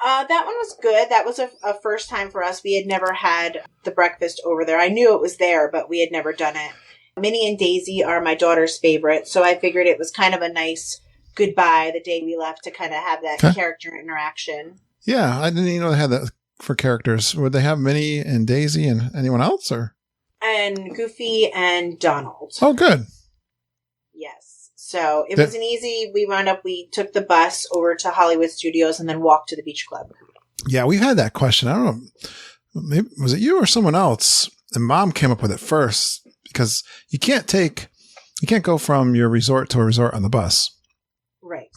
That one was good. That was a first time for us. We had never had the breakfast over there. I knew it was there, but we had never done it. Minnie and Daisy are my daughter's favorite, so I figured it was kind of a nice goodbye the day we left to kind of have that character interaction. Yeah, I didn't even know they had that for characters. Would they have Minnie and Daisy and anyone else, or? And Goofy and Donald. Oh, good. Yes. So it was an easy, we took the bus over to Hollywood Studios and then walked to the beach club. Yeah, we've had that question. I don't know. Maybe, was it you or someone else? And Mom came up with it first because you can't go from your resort to a resort on the bus. Right.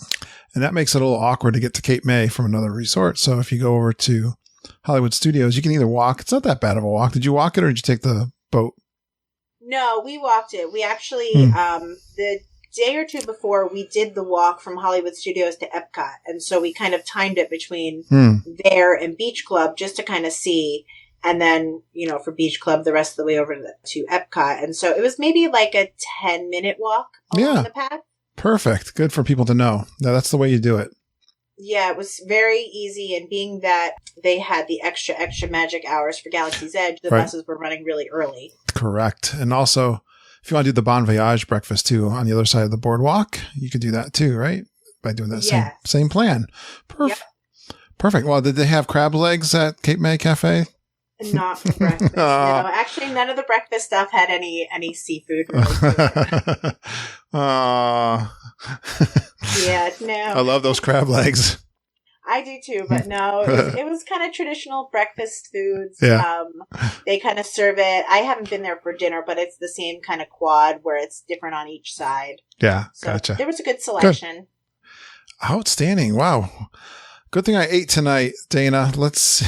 And that makes it a little awkward to get to Cape May from another resort. So if you go over to Hollywood Studios, you can either walk. It's not that bad of a walk. Did you walk it or did you take the boat? No, we walked it. We actually, the day or two before, we did the walk from Hollywood Studios to Epcot. And so we kind of timed it between there and Beach Club just to kind of see. And then, for Beach Club, the rest of the way over to Epcot. And so it was maybe like a 10-minute walk along the path. Perfect. Good for people to know. No, that's the way you do it. Yeah, it was very easy. And being that they had the extra magic hours for Galaxy's Edge, the buses were running really early. Correct. And also, if you want to do the Bon Voyage breakfast too on the other side of the boardwalk, you could do that too, right? By doing that same plan. Perfect. Well, did they have crab legs at Cape May Cafe? Not for breakfast. No, actually, none of the breakfast stuff had any seafood. Really. Yeah, no. I love those crab legs. I do too, but no, it was kind of traditional breakfast foods. Yeah. They kind of serve it. I haven't been there for dinner, but it's the same kind of quad where it's different on each side. Yeah, so gotcha. There was a good selection. Good. Outstanding. Wow. Good thing I ate tonight, Dana. Let's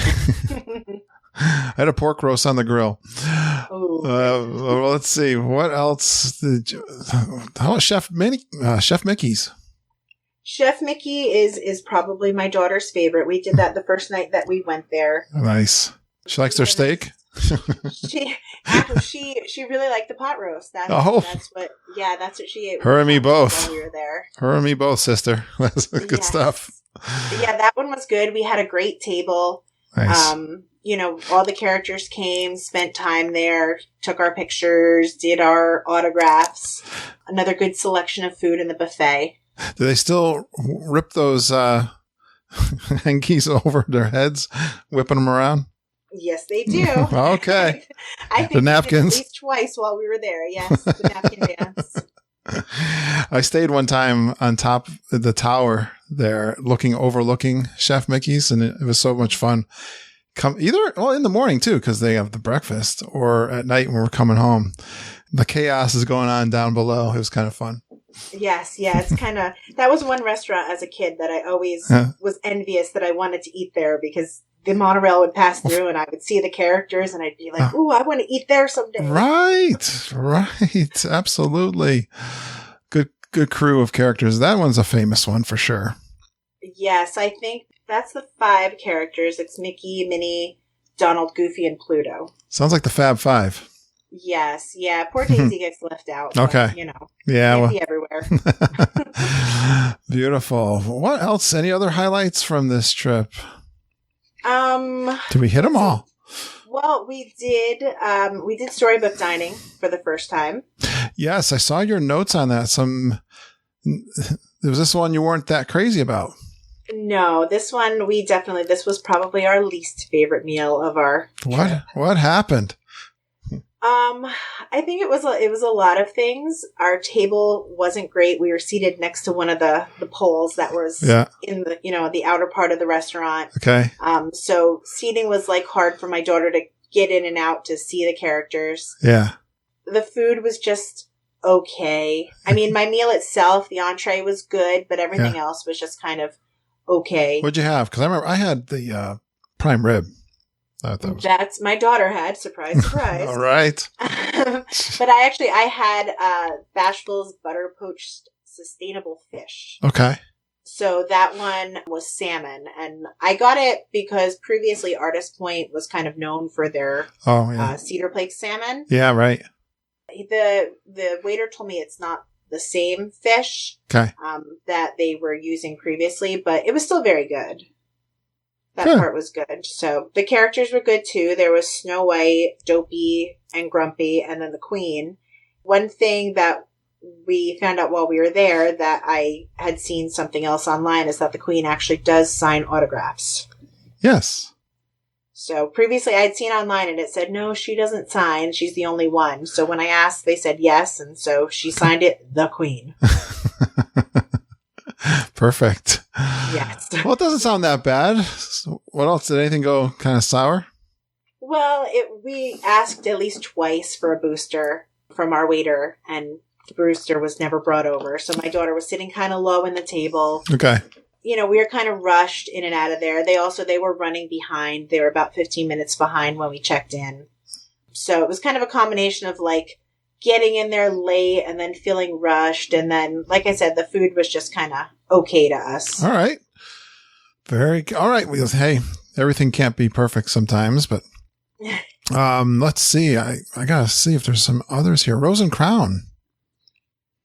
I had a pork roast on the grill. Well, let's see. What else? How about Chef Mickey's? Chef Mickey is probably my daughter's favorite. We did that the first night that we went there. Nice. She likes their steak? She really liked the pot roast. That's what she ate. Her and me both. While we were there. Her and me both, sister. That's good stuff. Yeah, that one was good. We had a great table. Nice. All the characters came, spent time there, took our pictures, did our autographs. Another good selection of food in the buffet. Do they still rip those hankies over their heads, whipping them around? Yes, they do. Okay. I think the napkins. At least twice while we were there. Yes, the napkin dance. I stayed one time on top of the tower there, overlooking Chef Mickey's, and it was so much fun. In the morning too, because they have the breakfast, or at night when we're coming home. The chaos is going on down below. It was kind of fun. Yes, it's kind of, that was one restaurant as a kid that I always was envious that I wanted to eat there, because the monorail would pass through and I would see the characters and I'd be like, ooh, I want to eat there someday. Right. Absolutely. Good crew of characters. That one's a famous one for sure. Yes, I think that's the 5 characters. It's Mickey, Minnie, Donald, Goofy, and Pluto. Sounds like the Fab Five. Yes, yeah. Poor Daisy gets left out. Okay. But, can't be everywhere. Beautiful. What else? Any other highlights from this trip? Did we hit them all? Well, we did storybook dining for the first time. Yes, I saw your notes on that. There was this one you weren't that crazy about. No, this one this was probably our least favorite meal of our trip. What happened? I think it was a lot of things. Our table wasn't great. We were seated next to one of the poles that was in the the outer part of the restaurant. Okay. So seating was hard for my daughter to get in and out to see the characters. Yeah. The food was just okay. I mean, my meal itself, the entree was good, but everything else was just kind of okay. What'd you have? Because I remember I had the prime rib. That's my daughter had. Surprise, surprise. All right. But I had Bashful's butter poached sustainable fish. Okay. So that one was salmon, and I got it because previously Artist Point was kind of known for their Cedar Lake salmon. Yeah, right. The waiter told me it's not the same fish that they were using previously, but it was still very good. That Good. part was good. So the characters were good too. There was Snow White, Dopey, and Grumpy, and then the Queen. One thing that we found out while we were there that I had seen something else online is that the Queen actually does sign autographs. Yes. So previously I had seen online and it said, no, she doesn't sign. She's the only one. So when I asked, they said yes. And so she signed it, the Queen. Perfect. Yes. Well, it doesn't sound that bad. So what else? Did anything go kind of sour? Well, we asked at least twice for a booster from our waiter, and the booster was never brought over. So my daughter was sitting kind of low in the table. Okay. You know, we were kind of rushed in and out of there. They were running behind. They were about 15 minutes behind when we checked in. So it was kind of a combination of like getting in there late and then feeling rushed. And then, like I said, the food was just kind of okay to us. All right. All right. Well, hey, everything can't be perfect sometimes, but let's see. I got to see if there's some others here. Rose and Crown.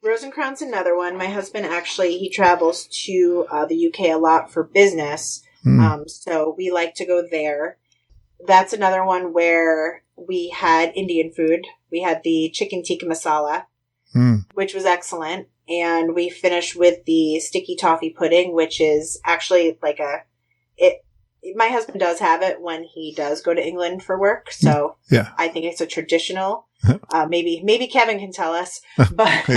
Rose and Crown's another one. My husband actually, he travels to the UK a lot for business. So we like to go there. That's another one where we had Indian food. We had the chicken tikka masala, which was excellent. And we finished with the sticky toffee pudding, which is actually like my husband does have it when he does go to England for work. So yeah. I think it's a traditional. Maybe Kevin can tell us, but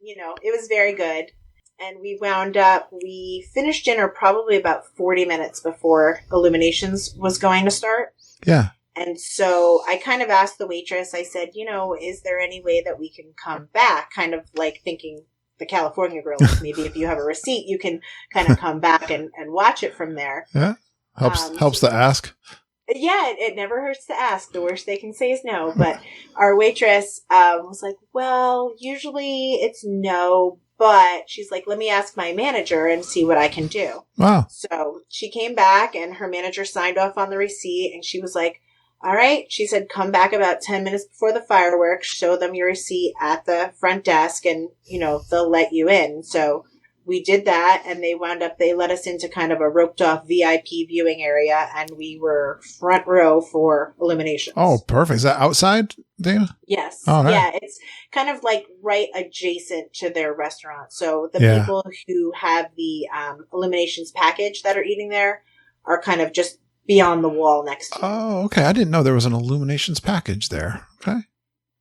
you know, it was very good. And we finished dinner probably about 40 minutes before Illuminations was going to start. Yeah. And so I kind of asked the waitress, I said, you know, is there any way that we can come back? Kind of like thinking the California Grill, maybe if you have a receipt, you can kind of come back and watch it from there. Yeah. Helps to ask. Yeah, it never hurts to ask. The worst they can say is no. But our waitress was like, well, usually it's no, but she's like, let me ask my manager and see what I can do. Wow. So she came back and her manager signed off on the receipt and she was like, all right. She said, come back about 10 minutes before the fireworks, show them your receipt at the front desk and, you know, they'll let you in. So we did that and they let us into kind of a roped off VIP viewing area and we were front row for Illuminations. Oh, perfect. Is that outside, Dana? Yes. Oh, nice. Yeah. It's kind of like right adjacent to their restaurant. So the people who have the Illuminations package that are eating there are kind of just beyond the wall next to you. Oh, okay. I didn't know there was an Illuminations package there. Okay.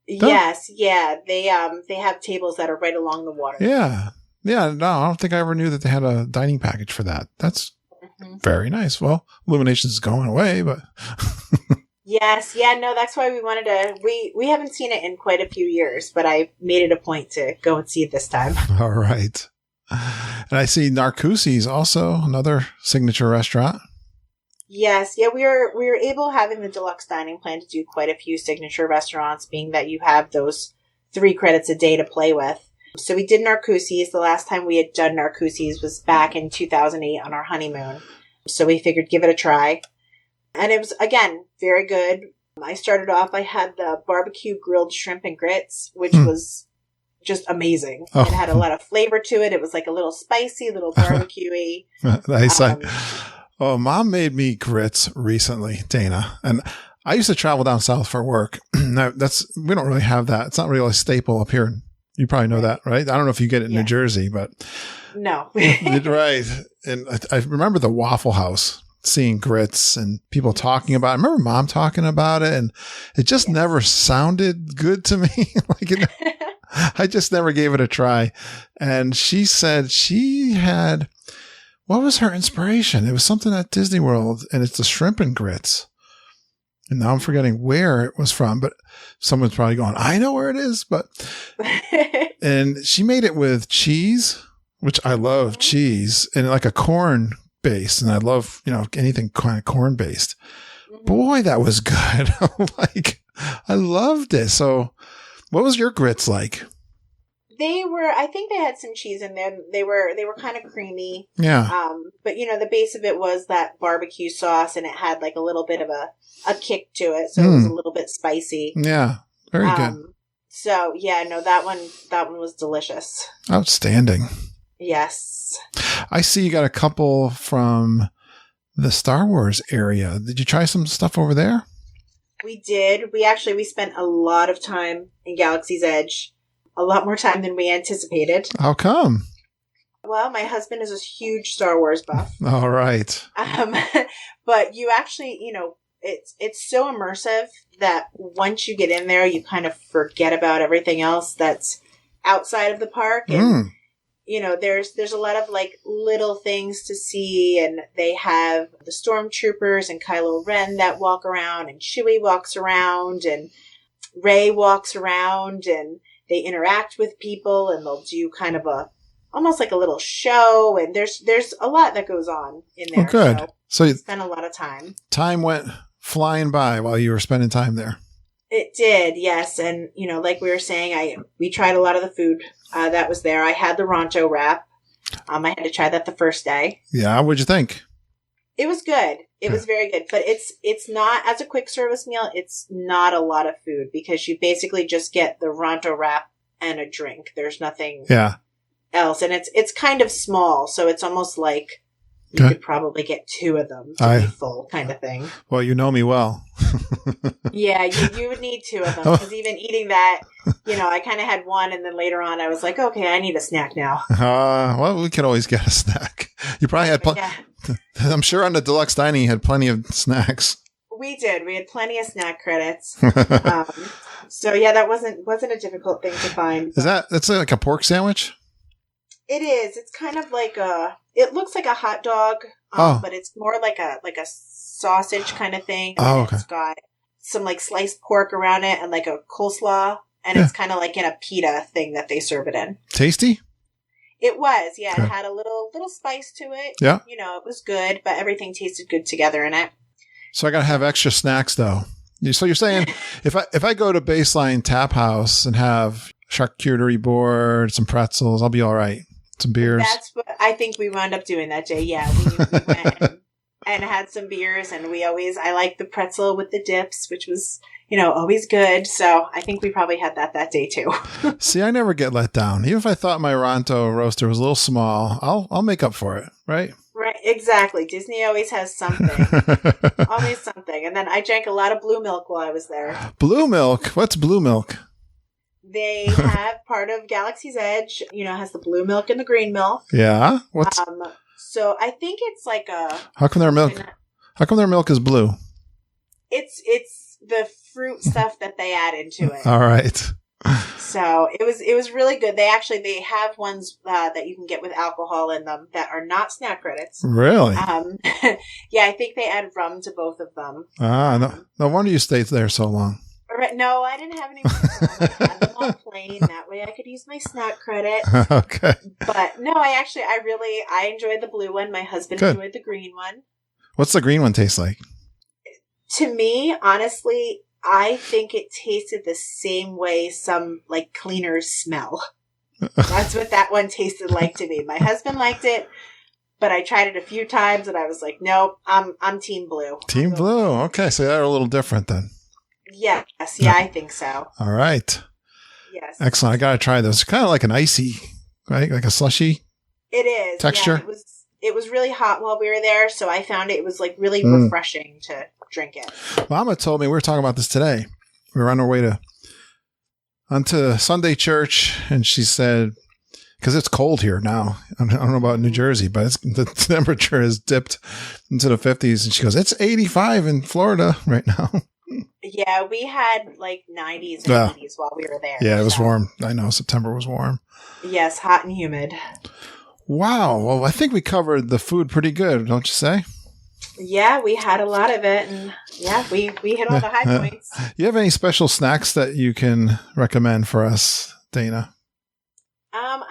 Yes. Yeah. They have tables that are right along the water. Yeah. Yeah, no, I don't think I ever knew that they had a dining package for that. That's very nice. Well, Illuminations is going away, but yes, yeah, no, that's why we wanted to. We haven't seen it in quite a few years, but I made it a point to go and see it this time. All right. And I see Narcoossee's also another signature restaurant. Yes, yeah, we were able, having the Deluxe Dining plan, to do quite a few signature restaurants, being that you have those 3 credits a day to play with. So we did Narcoossee's. The last time we had done Narcoossee's was back in 2008 on our honeymoon. So we figured give it a try. And it was, again, very good. I started off, I had the barbecue grilled shrimp and grits, which was just amazing. Oh. It had a lot of flavor to it. It was like a little spicy, a little barbecue-y. Nice. Mom made me grits recently, Dana. And I used to travel down south for work. We don't really have that. It's not really a staple up here. You probably know that, right? I don't know if you get it in New Jersey, but no. Right. And I remember the Waffle House, seeing grits and people talking about it. I remember Mom talking about it, and it just never sounded good to me. I just never gave it a try. And she said she had, what was her inspiration? It was something at Disney World, and it's the shrimp and grits. And now I'm forgetting where it was from, but someone's probably going, I know where it is, but, and she made it with cheese, which I love cheese, and like a corn base. And I love, anything kind of corn based. Boy, that was good. I loved it. So what was your grits like? I think they had some cheese in there. They were kind of creamy. Yeah. But the base of it was that barbecue sauce, and it had like a little bit of a kick to it. So it was a little bit spicy. Yeah. Very good. So yeah, no, that one was delicious. Outstanding. Yes. I see you got a couple from the Star Wars area. Did you try some stuff over there? We did. We spent a lot of time in Galaxy's Edge. A lot more time than we anticipated. How come? Well, my husband is a huge Star Wars buff. All right. But you actually, it's so immersive that once you get in there, you kind of forget about everything else that's outside of the park. And, there's a lot of like little things to see. And they have the stormtroopers and Kylo Ren that walk around, and Chewie walks around, and Rey walks around, and they interact with people, and they'll do kind of almost like a little show, and there's a lot that goes on in there. Oh, good. So you spent a lot of time. Time went flying by while you were spending time there. It did, yes. And, like we were saying, we tried a lot of the food that was there. I had the Ronto wrap. I had to try that the first day. Yeah, what'd you think? It was good. It was very good. But it's not, as a quick service meal, it's not a lot of food because you basically just get the Ronto wrap and a drink. There's nothing else. And it's kind of small, so it's almost like you could probably get two of them to be full kind of thing. Well, you know me well. Yeah, you would need two of them because even eating that, I kind of had one, and then later on I was like, okay, I need a snack now. Well, we could always get a snack. You probably had I'm sure on the Deluxe Dining you had plenty of snacks. We did. We had plenty of snack credits. So yeah, that wasn't a difficult thing to find. That's like a pork sandwich? It is. It's kind of like it looks like a hot dog, but it's more like a sausage kind of thing. Oh, okay. It's got some like sliced pork around it and like a coleslaw, and it's kind of like in a pita thing that they serve it in. Tasty? It was, yeah. Okay. It had a little spice to it. Yeah. It was good, but everything tasted good together in it. So I got to have extra snacks though. So you're saying if I go to Baseline Tap House and have charcuterie board, some pretzels, I'll be all right. Some beers. That's what I think we wound up doing that day. Yeah, we went and had some beers, and I like the pretzel with the dips, which was, always good. So I think we probably had that day too. See, I never get let down. Even if I thought my Ronto roaster was a little small, I'll make up for it, right? Right, exactly. Disney always has something. Always something. And then I drank a lot of blue milk while I was there. Blue milk? What's blue milk? They have part of Galaxy's Edge, has the blue milk and the green milk. Yeah. What's so I think it's like a How come their milk is blue? It's the fruit stuff that they add into it. All right. So it was really good. They have ones that you can get with alcohol in them that are not snack credits. Really? Yeah, I think they add rum to both of them. No wonder you stayed there so long. No, I didn't have any. I had them all plain. That way I could use my snack credit. Okay. But no, I enjoyed the blue one. My husband enjoyed the green one. What's the green one taste like? To me, honestly, I think it tasted the same way some like cleaners smell. That's what that one tasted like to me. My husband liked it, but I tried it a few times and I was like, nope, I'm team blue. Team blue. Okay, so they're a little different then. Yes, yeah, I think so. All right. Yes. Excellent. I got to try those. Kind of like an icy, right? Like a slushy. It is. Texture. Yeah, it was really hot while we were there, so I found it was like really refreshing to drink it. Mama told me, we were talking about this today. We were on our way onto Sunday church, and she said, because it's cold here now. I don't know about New Jersey, but the temperature has dipped into the 50s, and she goes, it's 85 in Florida right now. Yeah, we had like 90s and 80s while we were there. Yeah, it was warm. I know, September was warm. Yes, hot and humid. Wow. Well, I think we covered the food pretty good, don't you say? Yeah, we had a lot of it, and yeah, we hit all the high points. You have any special snacks that you can recommend for us, Dana?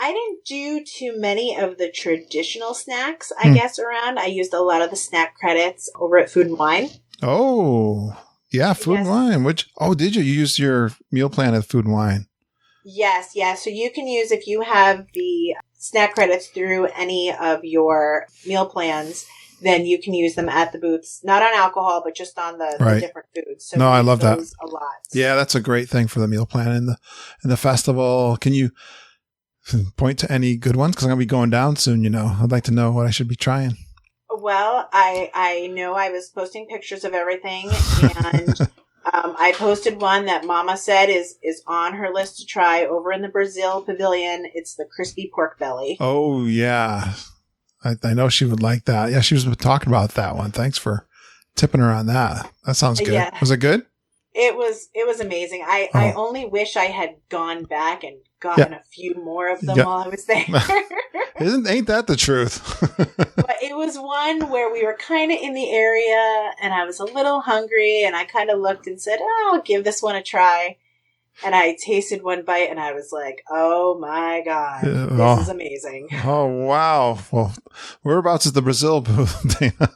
I didn't do too many of the traditional snacks, I guess, around. I used a lot of the snack credits over at Food and Wine. Oh, yeah, Food and Wine. Did you use your meal plan at Food and Wine? Yes, yeah. So you can use, if you have the snack credits through any of your meal plans, then you can use them at the booths, not on alcohol, but just on the different foods. So no, I love that a lot. Yeah, that's a great thing for the meal plan and the festival. Can you point to any good ones? Because I'm going to be going down soon, I'd like to know what I should be trying. Well, I know I was posting pictures of everything, and I posted one that Mama said is on her list to try over in the Brazil pavilion. It's the crispy pork belly. Oh, yeah. I know she would like that. Yeah, she was talking about that one. Thanks for tipping her on that. That sounds good. Yeah. Was it good? It was amazing. I only wish I had gone back and gotten a few more of them while I was there. Ain't that the truth? But it was one where we were kind of in the area and I was a little hungry and I kind of looked and said, oh, I'll give this one a try. And I tasted one bite and I was like, oh my God, this is amazing. Oh, wow. Well, whereabouts is the Brazil booth, Dana?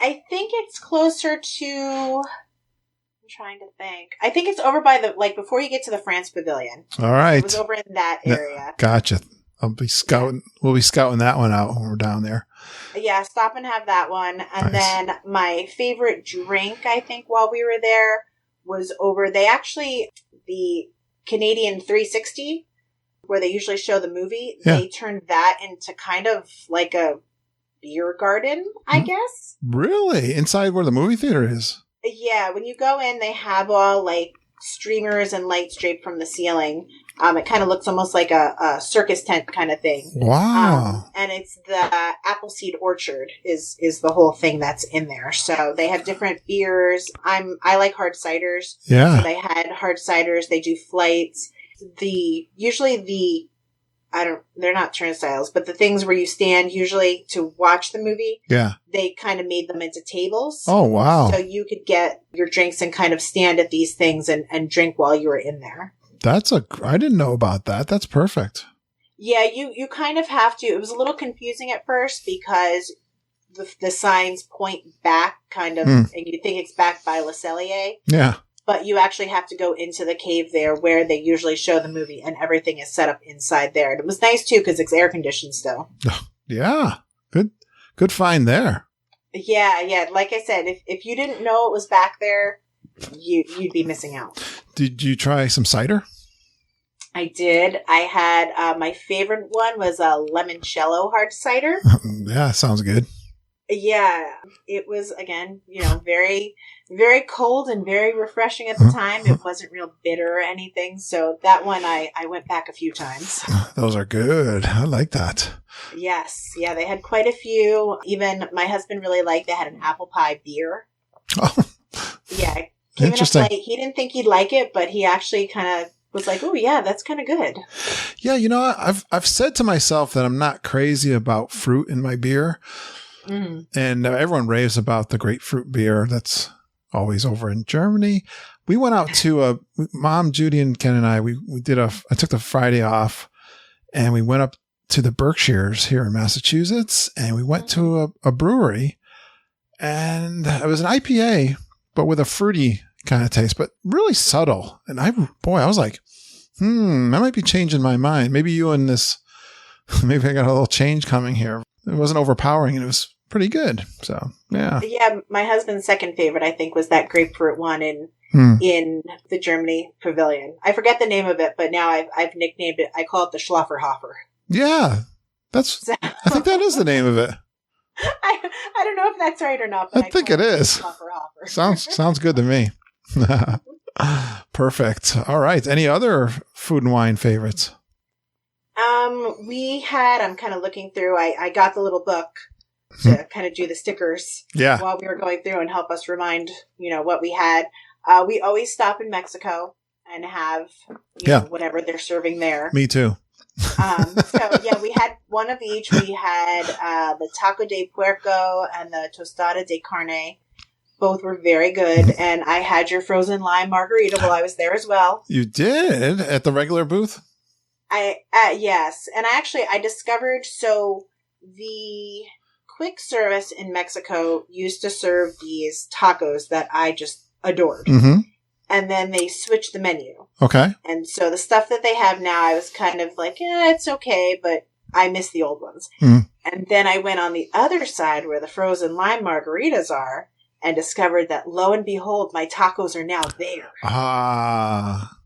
I think it's closer to, I'm trying to think. I think it's over by before you get to the France Pavilion. All right. It was over in that area. Gotcha. I'll be scouting. We'll be scouting that one out when we're down there. Yeah, stop and have that one. And then my favorite drink, I think, while we were there was over, the Canadian 360, where they usually show the movie, they turned that into kind of like a beer garden, I guess. Really? Inside where the movie theater is? Yeah, when you go in, they have all like streamers and lights draped from the ceiling. It kind of looks almost like a circus tent kind of thing. Wow. And it's the Appleseed Orchard is the whole thing that's in there. So they have different beers. I like hard ciders. Yeah. So they had hard ciders. They do flights. They're not turnstiles, but the things where you stand usually to watch the movie. Yeah. They kind of made them into tables. Oh, wow. So you could get your drinks and kind of stand at these things and drink while you were in there. I didn't know about that. That's perfect. Yeah, you kind of have to. It was a little confusing at first because the signs point back kind of, and you think it's back by Le Cellier. Yeah. But you actually have to go into the cave there where they usually show the movie, and everything is set up inside there. And it was nice, too, because it's air conditioned still. Yeah. Good find there. Yeah. Like I said, if you didn't know it was back there, you'd be missing out. Did you try some cider? I did. I had my favorite one was a limoncello hard cider. Yeah, sounds good. Yeah, it was, again, very, very cold and very refreshing at the time. It wasn't real bitter or anything. So that one, I went back a few times. Those are good. I like that. Yes. Yeah, they had quite a few. Even my husband really liked, they had an apple pie beer. Oh. Yeah. Interesting. He didn't think he'd like it, but he actually kind of was like, oh, yeah, that's kind of good. Yeah, I've said to myself that I'm not crazy about fruit in my beer. And everyone raves about the grapefruit beer that's always over in Germany. We went out to Mom, Judy, and Ken and I took the Friday off and we went up to the Berkshires here in Massachusetts and we went to a brewery and it was an IPA, but with a fruity kind of taste, but really subtle. And I was like, I might be changing my mind. Maybe I got a little change coming here. It wasn't overpowering and it was pretty good. So, yeah. Yeah, my husband's second favorite, I think, was that grapefruit one in the Germany pavilion. I forget the name of it, but now I've nicknamed it. I call it the Schlafferhofer. Yeah. I think that is the name of it. I don't know if that's right or not, but I think it is. Sounds good to me. Perfect. All right. Any other food and wine favorites? I'm kind of looking through, I got the little book to kind of do the stickers while we were going through and help us remind, what we had. We always stop in Mexico and have, whatever they're serving there. Me too. We had one of each. We had the taco de puerco and the tostada de carne. Both were very good. And I had your frozen lime margarita while I was there as well. You did? At the regular booth? Yes. And I discovered, the quick service in Mexico used to serve these tacos that I just adored. Mm-hmm. And then they switched the menu. Okay. And so the stuff that they have now, I was kind of like, it's okay, but I miss the old ones. Mm. And then I went on the other side where the frozen lime margaritas are and discovered that, lo and behold, my tacos are now there. Ah.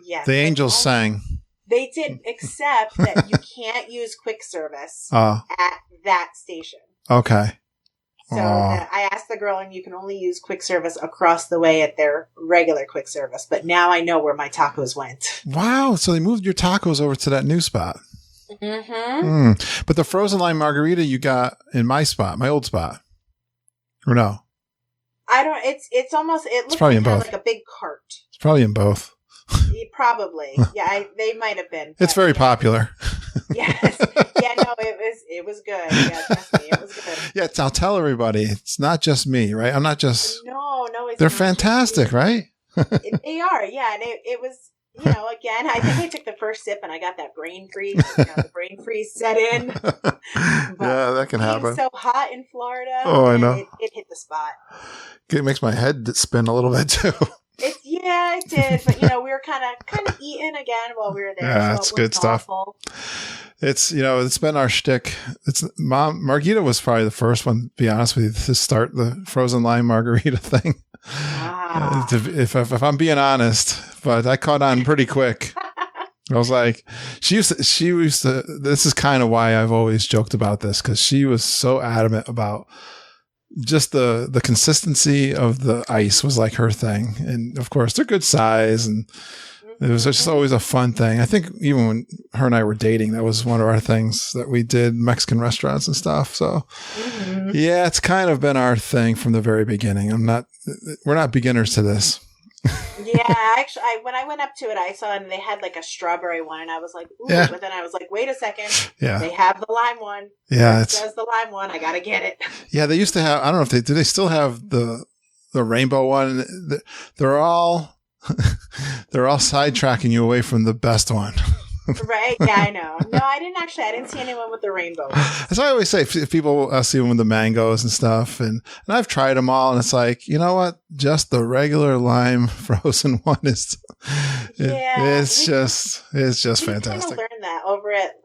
Yes. The angels sang. They did, except that you can't use quick service at that station. Okay. So I asked the girl, and you can only use quick service across the way at their regular quick service. But now I know where my tacos went. Wow. So they moved your tacos over to that new spot. Mm-hmm. But the frozen lime margarita you got in my spot, my old spot. Or no? I don't, it's almost, it looks probably in kind of both. like a big cart. It's probably in both. Probably. Yeah, they might have been. It's very popular. Yes. Yeah, no, it was good. Yeah, trust me, it was good. Yeah, I'll tell everybody. It's not just me, right? I'm not just... No, it's They're not fantastic, just right? They are, yeah. And it was, again, I think I took the first sip and I got that brain freeze. The brain freeze set in. But yeah, that can happen. It's so hot in Florida. Oh, I know. It hit the spot. It makes my head spin a little bit, too. It did. But, we were kind of eating again while we were there. Yeah, so it's it good stuff. awful. It's, it's been our shtick. Margarita was probably the first one, to be honest with you, to start the frozen lime margarita thing. Ah. If I'm being honest, but I caught on pretty quick. I was like, she used to, this is kind of why I've always joked about this, because she was so adamant about just the consistency of the ice was like her thing. And of course they're good size, and it was just always a fun thing. I think even when her and I were dating, that was one of our things that we did, Mexican restaurants and stuff. So yeah, it's kind of been our thing from the very beginning. We're not beginners to this. Yeah, actually, when I went up to it, I saw and they had like a strawberry one, and I was like, ooh, Yeah. But then I was like, wait a second. Yeah. They have the lime one. Yeah. It says the lime one. I got to get it. Yeah. They used to have, I don't know if do they still have the rainbow one? They're all sidetracking you away from the best one. Right? Yeah, I know. No, I didn't see anyone with the rainbow one. As I always say, if people see them with the mangoes and stuff, and I've tried them all, and it's like, you know what? Just the regular lime frozen one is, it's just fantastic. We kind of learned that over at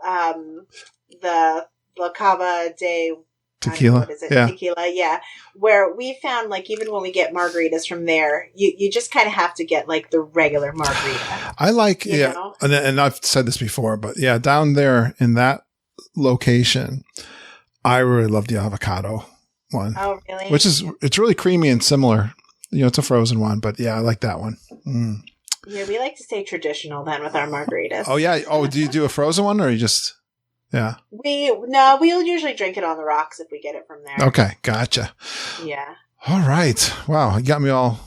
the La Cava de Tequila. What is it? Yeah. Tequila, yeah. Where we found, like, even when we get margaritas from there, you just kind of have to get, like, the regular margarita. I like, you know? and I've said this before, but yeah, down there in that location, I really love the avocado one. Oh, really? It's really creamy and similar. It's a frozen one, but yeah, I like that one. Mm. Yeah, we like to stay traditional then with our margaritas. Oh, yeah. Oh, do you do a frozen one, or you just... Yeah. We'll usually drink it on the rocks if we get it from there. Okay, gotcha. Yeah. All right. Wow, you got me all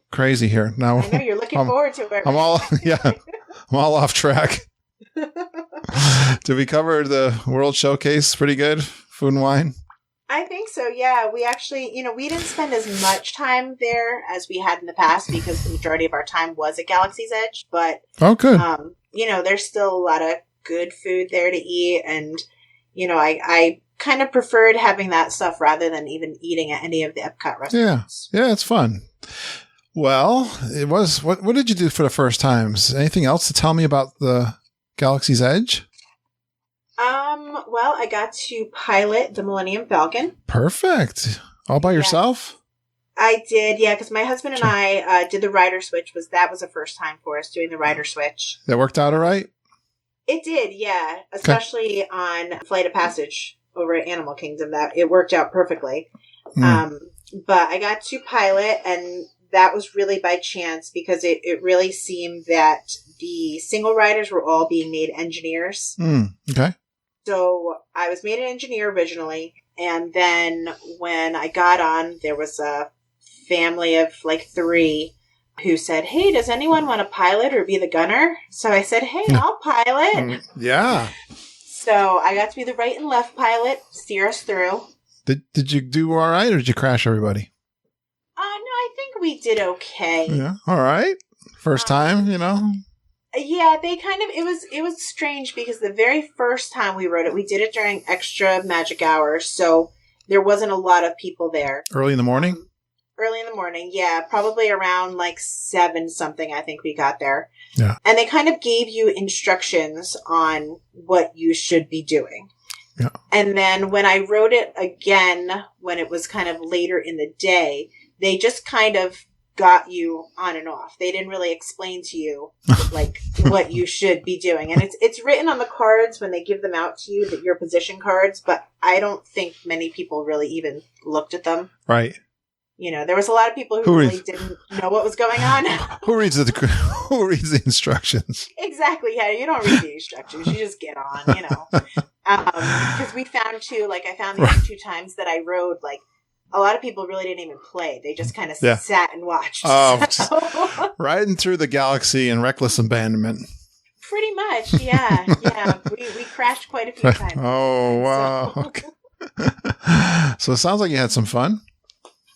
crazy here. Now I know you're looking forward to it. I'm all off track. Did we cover the World Showcase pretty good? Food and wine? I think so, yeah. We actually, we didn't spend as much time there as we had in the past because the majority of our time was at Galaxy's Edge. But, oh, good. There's still a lot of good food there to eat, and I kind of preferred having that stuff rather than even eating at any of the Epcot restaurants. Yeah, it's fun. Well, it was. What did you do for the first times? Anything else to tell me about the Galaxy's Edge? Well, I got to pilot the Millennium Falcon. Perfect. All by yourself? I did, yeah, because my husband and I did the rider switch. That was the first time for us doing the rider switch. That worked out all right? It did, yeah. Especially on Flight of Passage over at Animal Kingdom. That it worked out perfectly. But I got to pilot, and that was really by chance because it really seemed that the single riders were all being made engineers. Okay. So I was made an engineer originally, and then when I got on, there was a family of like 3 who said, hey, does anyone want to pilot or be the gunner? So I said, hey, I'll pilot. Yeah. So I got to be the right and left pilot, steer us through. Did you do all right, or did you crash everybody? No, I think we did okay. Yeah. All right. First time, Yeah, they kind of, it was strange because the very first time we rode it, we did it during extra magic hours. So there wasn't a lot of people there. Early in the morning? Early in the morning, yeah. Probably around like 7 something, I think we got there. Yeah. And they kind of gave you instructions on what you should be doing. Yeah. And then when I rode it again, when it was kind of later in the day, they just kind of got you on and off. They didn't really explain to you like what you should be doing. And it's written on the cards when they give them out to you, that your position cards, but I don't think many people really even looked at them. Right. You know, there was a lot of people who really didn't know what was going on. Who reads the instructions? Exactly. Yeah, you don't read the instructions. You just get on, you know. Because we found too, like I found these 2 times that I rode, like a lot of people really didn't even play. They just kind of sat and watched. Oh, riding through the galaxy in reckless abandonment. Pretty much, yeah. Yeah, we crashed quite a few times. Oh, wow. So. Okay. So it sounds like you had some fun.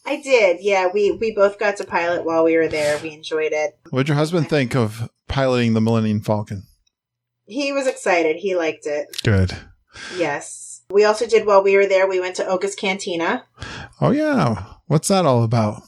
I did, yeah. We both got to pilot while we were there. We enjoyed it. What did your husband think of piloting the Millennium Falcon? He was excited. He liked it. Good. Yes. We also did, while we were there, we went to Oga's Cantina. Oh, yeah. What's that all about?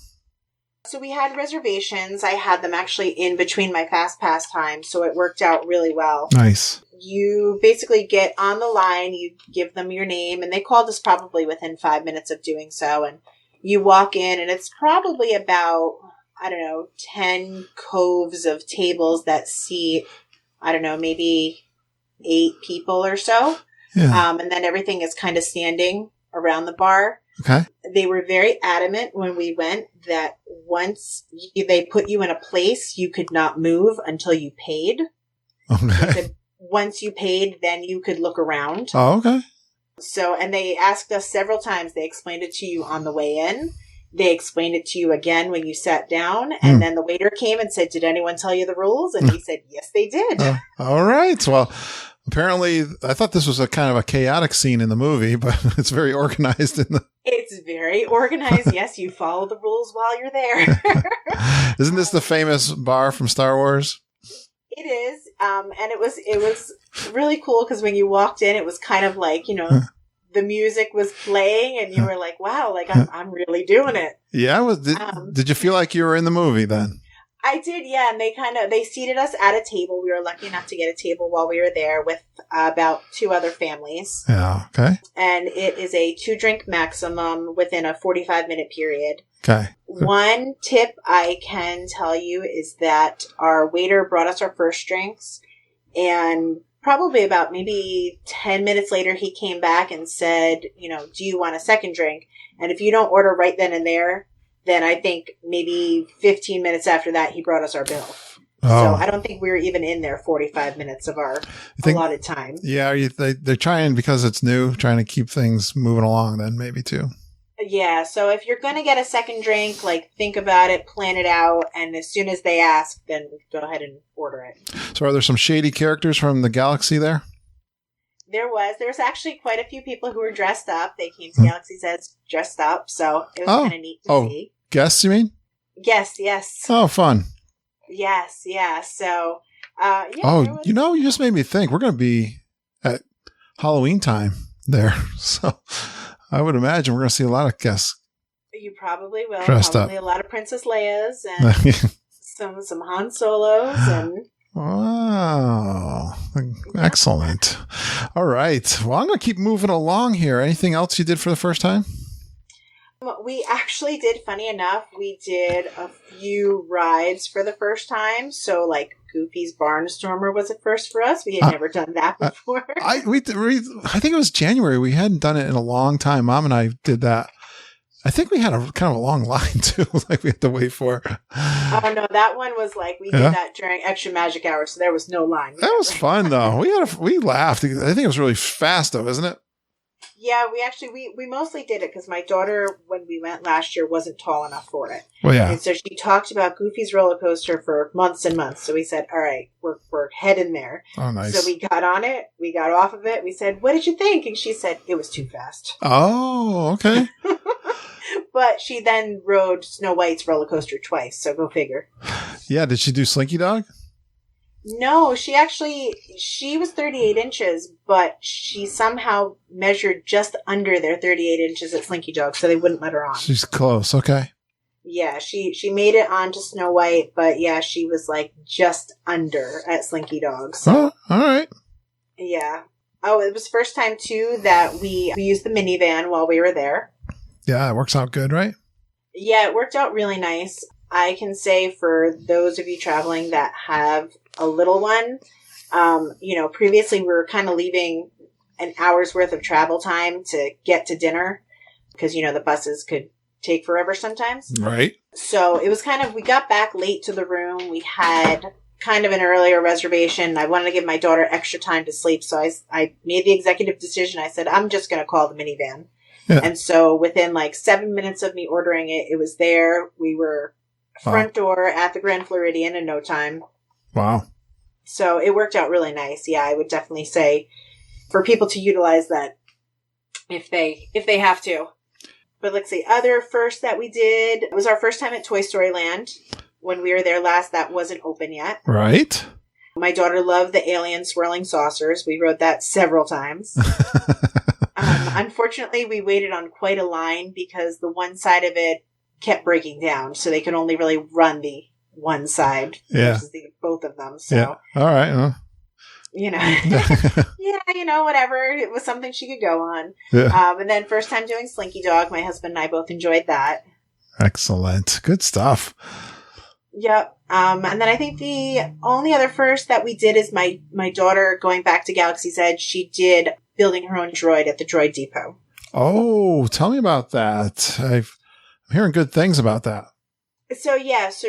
So we had reservations. I had them actually in between my Fast Pass times, so it worked out really well. Nice. You basically get on the line, you give them your name, and they called us probably within 5 minutes of doing so, and you walk in, and it's probably about, 10 coves of tables that seat, maybe 8 people or so. Yeah. And then everything is kind of standing around the bar. Okay. They were very adamant when we went that once they put you in a place, you could not move until you paid. Okay. Once you paid, then you could look around. Oh, okay. So, and they asked us several times. They explained it to you on the way in. They explained it to you again when you sat down. And then the waiter came and said, "Did anyone tell you the rules?" And we said, "Yes, they did." All right. Well, apparently, I thought this was a kind of a chaotic scene in the movie, but it's very organized in the... It's very organized. Yes, you follow the rules while you're there. Isn't this the famous bar from Star Wars? It is. And it was really cool because when you walked in, it was kind of like, the music was playing and you were like, wow, like I'm really doing it. Yeah. Did you feel like you were in the movie then? I did, yeah. And they seated us at a table. We were lucky enough to get a table while we were there with about 2 other families. Yeah. Okay. And it is a 2-drink maximum within a 45-minute period. Okay. One tip I can tell you is that our waiter brought us our first drinks, and probably about maybe 10 minutes later, he came back and said, "Do you want a second drink?" And if you don't order right then and there, then I think maybe 15 minutes after that, he brought us our bill. Oh. So I don't think we were even in there 45 minutes of our allotted time. Yeah, they're trying, because it's new, trying to keep things moving along then maybe too. Yeah, so if you're going to get a second drink, think about it, plan it out, and as soon as they ask, then go ahead and order it. So are there some shady characters from the galaxy there? There's actually quite a few people who were dressed up. They came to Galaxy's Edge dressed up, so it was kind of neat to see. Guests, you mean? Yes. Oh, fun. Yes, yeah. So, you just made me think. We're going to be at Halloween time there, so I would imagine we're going to see a lot of guests. You probably will. Dressed probably up. A lot of Princess Leia's and some Han Solos and... Wow. Excellent. All right. Well, I'm going to keep moving along here. Anything else you did for the first time? We actually did, funny enough, we did a few rides for the first time. So, Goofy's Barnstormer was a first for us. We had never done that before. I think it was January. We hadn't done it in a long time. Mom and I did that. I think we had a kind of a long line too, we had to wait for. Oh no, that one was we did that during extra magic hour, so there was no line. That was fun though. We laughed. I think it was really fast though, isn't it? Yeah, we mostly did it because my daughter, when we went last year, wasn't tall enough for it. Well, yeah. And so she talked about Goofy's roller coaster for months and months. So we said, all right, we're heading there. Oh, nice. So we got on it. We got off of it. We said, what did you think? And she said, it was too fast. Oh, okay. But she then rode Snow White's roller coaster twice. So go figure. Yeah. Did she do Slinky Dog? No, she was 38 inches, but she somehow measured just under their 38 inches at Slinky Dog, so they wouldn't let her on. She's close. Okay. Yeah, she made it onto Snow White, but yeah, she was just under at Slinky Dog. So. Oh, all right. Yeah. Oh, it was the first time too that we used the minivan while we were there. Yeah, it works out good, right? Yeah, it worked out really nice. I can say for those of you traveling that have a little one, previously we were kind of leaving an hour's worth of travel time to get to dinner because, the buses could take forever sometimes. Right. So it was we got back late to the room. We had kind of an earlier reservation. I wanted to give my daughter extra time to sleep. So I made the executive decision. I said, I'm just going to call the minivan. Yeah. And so within 7 minutes of me ordering it, it was there. We were front door at the Grand Floridian in no time. Wow. So it worked out really nice. Yeah, I would definitely say for people to utilize that if they have to. But let's see, other first that we did, it was our first time at Toy Story Land. When we were there last, that wasn't open yet. Right. My daughter loved the alien swirling saucers. We rode that several times. Unfortunately, we waited on quite a line because the one side of it kept breaking down. So they could only really run the one side versus both of them. So, yeah. All right. Whatever. It was something she could go on. Yeah. And then first time doing Slinky Dog, my husband and I both enjoyed that. Excellent. Good stuff. Yep. And then I think the only other first that we did is my daughter going back to Galaxy's Edge. She did building her own droid at the Droid Depot. Oh, tell me about that. I'm hearing good things about that. So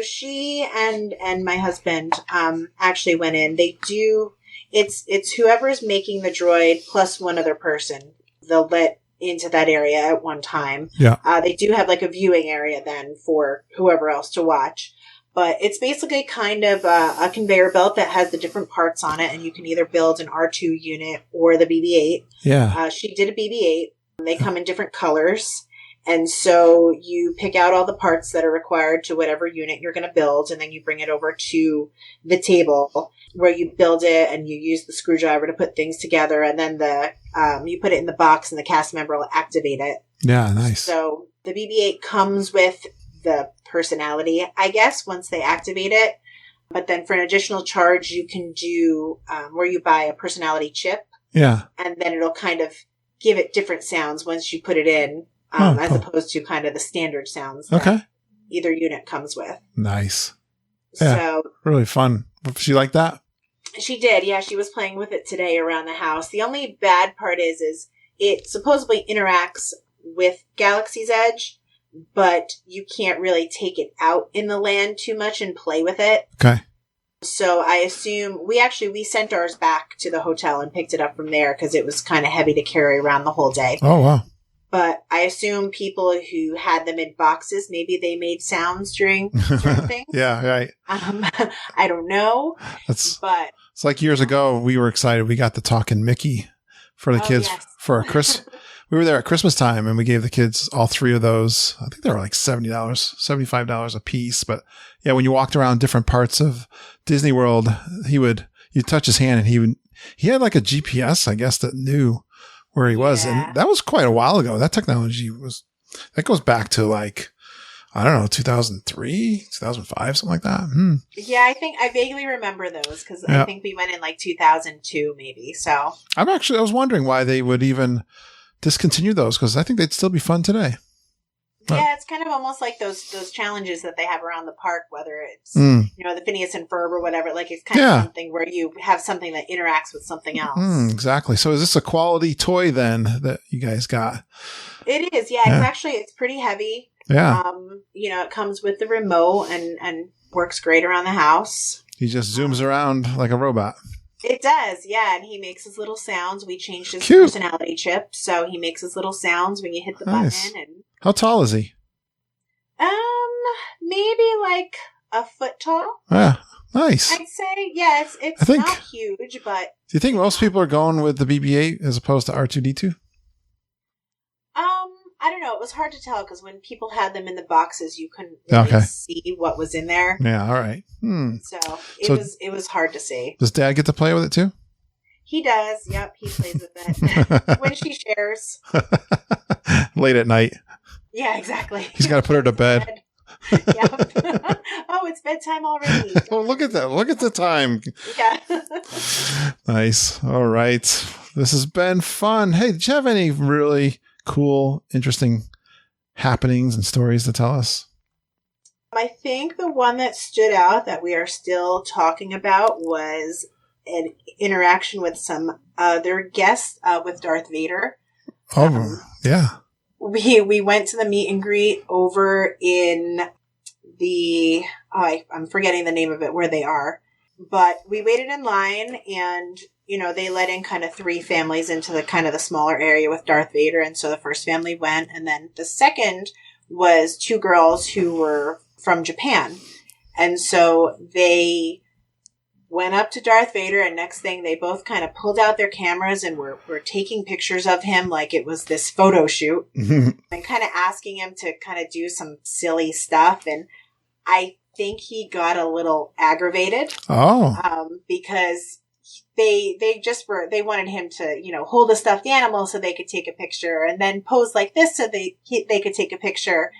she and my husband actually went in. They do. It's whoever's making the droid plus one other person. They'll let into that area at one time. Yeah. They do have a viewing area then for whoever else to watch. But it's basically kind of a conveyor belt that has the different parts on it, and you can either build an R2 unit or the BB-8. Yeah. She did a BB-8. They come in different colors. And so you pick out all the parts that are required to whatever unit you're going to build, and then you bring it over to the table where you build it, and you use the screwdriver to put things together, and then you put it in the box, and the cast member will activate it. Yeah, nice. So the BB-8 comes with the personality, I guess, once they activate it. But then for an additional charge, you can do where you buy a personality chip. Yeah. And then it'll kind of give it different sounds once you put it in. As opposed to kind of the standard sounds that either unit comes with. Nice. Yeah, so really fun. She liked that? She did. Yeah, she was playing with it today around the house. The only bad part is it supposedly interacts with Galaxy's Edge, but you can't really take it out in the land too much and play with it. Okay. So I assume we sent ours back to the hotel and picked it up from there because it was kind of heavy to carry around the whole day. Oh, wow. But I assume people who had them in boxes, maybe they made sounds during certain things. Yeah, right. I don't know. It's like years ago, we were excited. We got the talking Mickey for the kids for our Christmas. We were there at Christmas time, and we gave the kids all three of those. I think they were like $70, $75 a piece. But yeah, when you walked around different parts of Disney World, you'd touch his hand, and he had like a GPS, I guess, that knew where he was. And that was quite a while ago. That technology that goes back to 2003, 2005, something like that. Yeah, I vaguely remember those because I think we went in 2002 maybe. So I was wondering why they would even discontinue those, because I think they'd still be fun today. Yeah, it's kind of almost like those challenges that they have around the park, whether it's the Phineas and Ferb or whatever. It's kind of something where you have something that interacts with something else. Exactly. So is this a quality toy then that you guys got? It is. Yeah. It's pretty heavy. Yeah. It comes with the remote and works great around the house. He just zooms around like a robot. It does, yeah, and he makes his little sounds. We changed his personality chip, so he makes his little sounds when you hit the button. And how tall is he? Maybe a foot tall. Yeah, nice. I'd say, yeah, it's not huge, but do you think most people are going with the BB-8 as opposed to R2-D2? I don't know. It was hard to tell because when people had them in the boxes, you couldn't really see what was in there. Yeah, all right. So it was hard to see. Does Dad get to play with it too? He does. Yep, he plays with it when she shares. Late at night. Yeah, exactly. He's got to put her to bed. Yep. Oh, it's bedtime already. Oh, look at that. Look at the time. Yeah. Nice. All right. This has been fun. Hey, did you have any really cool, interesting happenings and stories to tell us? I think the one that stood out that we are still talking about was an interaction with some other guests with Darth Vader. Oh, yeah. We went to the meet and greet over in the, I'm forgetting the name of it, where they are. But we waited in line and, they let in kind of 3 families into the kind of the smaller area with Darth Vader. And so the first family went. And then the second was 2 girls who were from Japan. And so they went up to Darth Vader, and next thing they both kind of pulled out their cameras and were taking pictures of him like it was this photo shoot and kind of asking him to kind of do some silly stuff. And I think he got a little aggravated. Because they wanted him to, hold a stuffed animal so they could take a picture and then pose like this so they could take a picture.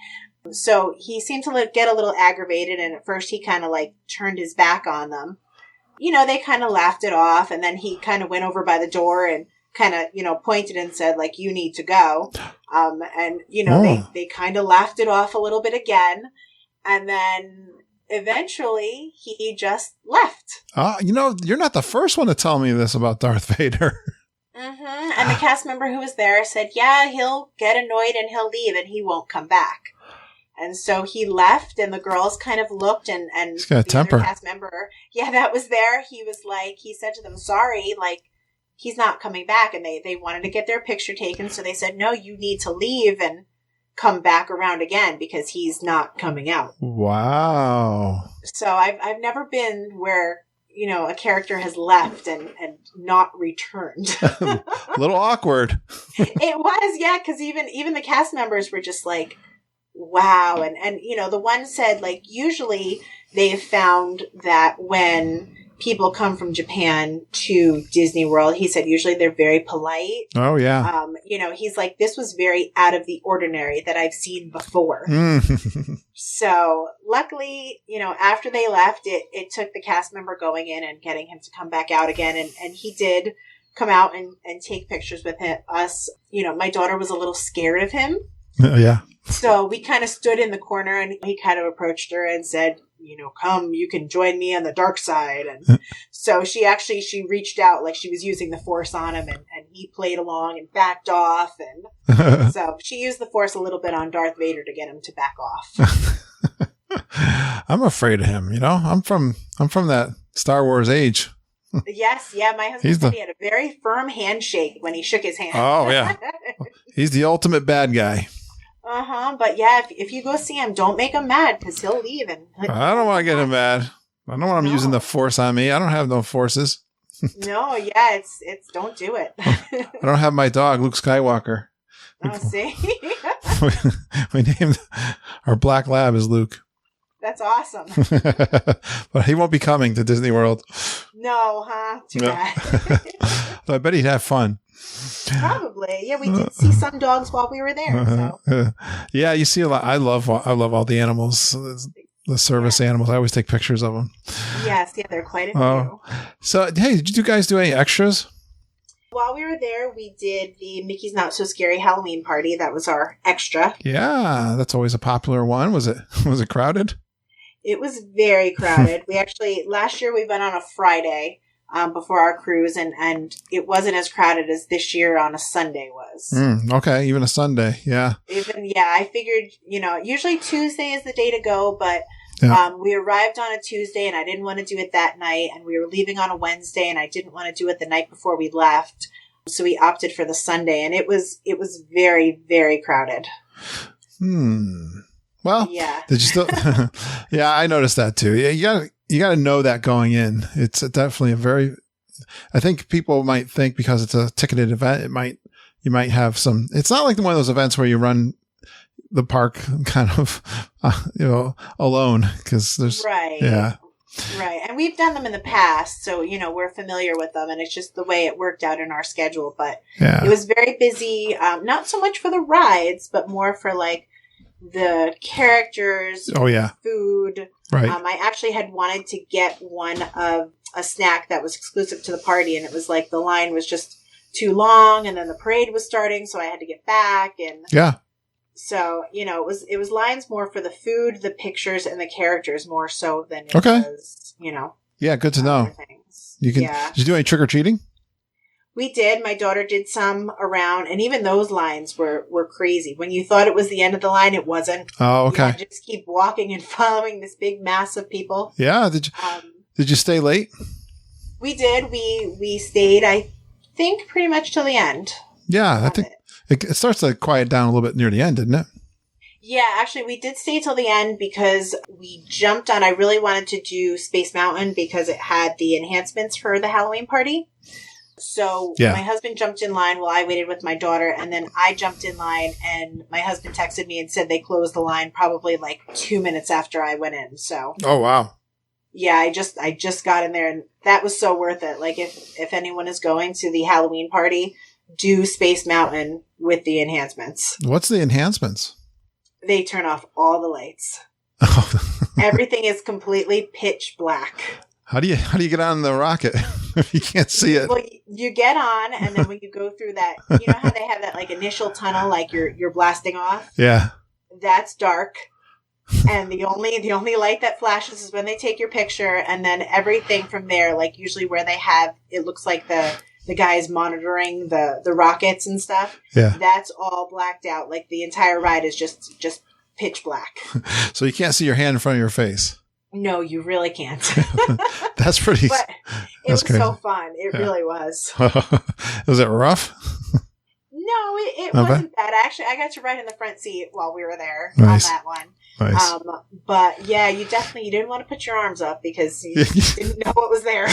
So he seemed to get a little aggravated, and at first he kind of like turned his back on them. They kind of laughed it off, and then he kind of went over by the door and kind of, pointed and said, like, you need to go. They kind of laughed it off a little bit again. And then eventually he just left. You're not the first one to tell me this about Darth Vader. Mm-hmm. And the cast member who was there said, yeah, he'll get annoyed and he'll leave and he won't come back. And so he left, and the girls kind of looked, and he's got a temper. Other cast member, that was there. He was like, he said to them, sorry, like, he's not coming back. And they wanted to get their picture taken. So they said, no, you need to leave and come back around again because he's not coming out. Wow. So I've never been where, a character has left and not returned. A little awkward. It was, yeah, because even the cast members were just like, wow. And the one said, like, usually they've found that when people come from Japan to Disney World, he said usually they're very polite. Oh, yeah. He's like, this was very out of the ordinary that I've seen before. So luckily, after they left, it took the cast member going in and getting him to come back out again. And he did come out and take pictures with us. My daughter was a little scared of him. Yeah. So we kind of stood in the corner, and he kind of approached her and said, come, you can join me on the dark side. And so she reached out like she was using the Force on him, and he played along and backed off. And so she used the Force a little bit on Darth Vader to get him to back off. I'm afraid of him. I'm from that Star Wars age. Yes. Yeah. My husband said he had a very firm handshake when he shook his hand. Oh, yeah. He's the ultimate bad guy. But yeah, if you go see him, don't make him mad because he'll leave. And I don't want to get him mad. I don't want him using the Force on me. I don't have no forces. No, yeah, it's don't do it. I don't have my dog, Luke Skywalker. Oh, see? We named our black lab is Luke. That's awesome. But he won't be coming to Disney World. No, huh? Too bad. I bet he'd have fun. Probably. Yeah, we did see some dogs while we were there. So. Yeah, you see a lot. I love all the animals, the service animals. I always take pictures of them. Yes, yeah, they're quite a few. So, hey, did you guys do any extras? While we were there, we did the Mickey's Not So Scary Halloween party. That was our extra. Yeah, that's always a popular one. Was it crowded? It was very crowded. Last year we went on a Friday before our cruise, and it wasn't as crowded as this year on a Sunday was. Okay, even a Sunday, yeah. I figured, usually Tuesday is the day to go, but we arrived on a Tuesday, and I didn't want to do it that night, and we were leaving on a Wednesday, and I didn't want to do it the night before we left, so we opted for the Sunday, and it was very, very crowded. Well, yeah. Did you still? Yeah, I noticed that too. Yeah, you got to know that going in. It's definitely I think people might think because it's a ticketed event, you might have some. It's not like one of those events where you run the park kind of, alone because there's right. Yeah. Right. And we've done them in the past, so, we're familiar with them, and it's just the way it worked out in our schedule. But It was very busy, not so much for the rides, but more for like the characters, food. Right. I actually had wanted to get one of a snack that was exclusive to the party, and it was like the line was just too long, and then the parade was starting, so I had to get back. And So, it was lines more for the food, the pictures, and the characters more so than it Okay. was, Yeah, good to know. other things. Did you do any trick-or-treating? We did. My daughter did some around, and even those lines were crazy. When you thought it was the end of the line, it wasn't. Oh, okay. You had to just keep walking and following this big mass of people. Yeah. Did you stay late? We did. We stayed, I think, pretty much till the end. Yeah, I think it starts to quiet down a little bit near the end, didn't it? Yeah, actually, we did stay till the end because we jumped on. I really wanted to do Space Mountain because it had the enhancements for the Halloween party. So Yeah. my husband jumped in line while I waited with my daughter, and then I jumped in line, and my husband texted me and said they closed the line probably like 2 minutes after I went in. So Oh, wow. yeah, I just got in there, and that was so worth it. Like if anyone is going to the Halloween party, do Space Mountain with the enhancements. What's the enhancements? They turn off all the lights. Everything is completely pitch black. How do you get on the rocket if you can't see it? Well, you get on, and then when you go through that, you know how they have that like initial tunnel, like you're blasting off. Yeah. That's dark, and the only light that flashes is when they take your picture, and then everything from there, like usually where they have, it looks like the guys monitoring the rockets and stuff. Yeah. That's all blacked out. Like the entire ride is just pitch black. So you can't see your hand in front of your face. No, you really can't. That's pretty. But it was crazy. so fun. It really was. Was it rough? No, it Okay. wasn't bad. Actually, I got to ride in the front seat while we were there Nice. on that one. Nice. But yeah, you didn't want to put your arms up because you didn't know what was there.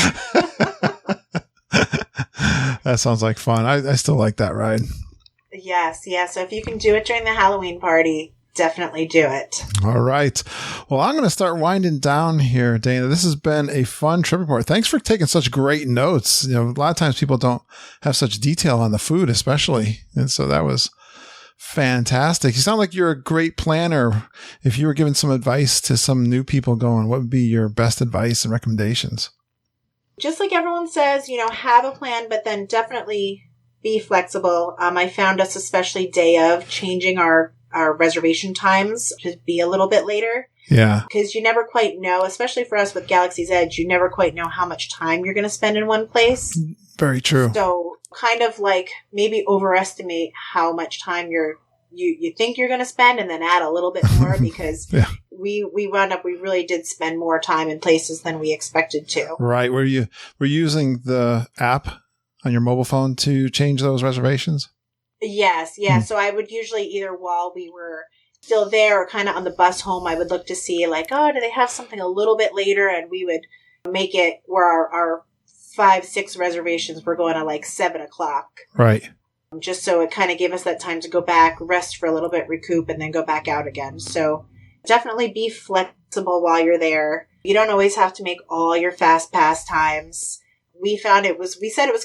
That sounds like fun. I still like that ride. Yes, yeah. So if you can do it during the Halloween party, definitely do it. All right. Well, I'm going to start winding down here, Dana. This has been a fun trip report. Thanks for taking such great notes. A lot of times people don't have such detail on the food, especially. And so that was fantastic. You sound like you're a great planner. If you were giving some advice to some new people going, what would be your best advice and recommendations? Just like everyone says, have a plan, but then definitely be flexible. I found us, especially day of, changing our reservation times to be a little bit later. Yeah. Because you never quite know, especially for us with Galaxy's Edge, you never quite know how much time you're going to spend in one place. Very true. So kind of like maybe overestimate how much time you think you're going to spend and then add a little bit more because Yeah. we really did spend more time in places than we expected to. Right. Were you using the app on your mobile phone to change those reservations? Yes. Yeah. So I would usually either while we were still there or kind of on the bus home, I would look to see like, oh, do they have something a little bit later? And we would make it where our 5-6 reservations were going at like 7:00. Right. Just so it kind of gave us that time to go back, rest for a little bit, recoup, and then go back out again. So definitely be flexible while you're there. You don't always have to make all your fast pass times. We said it was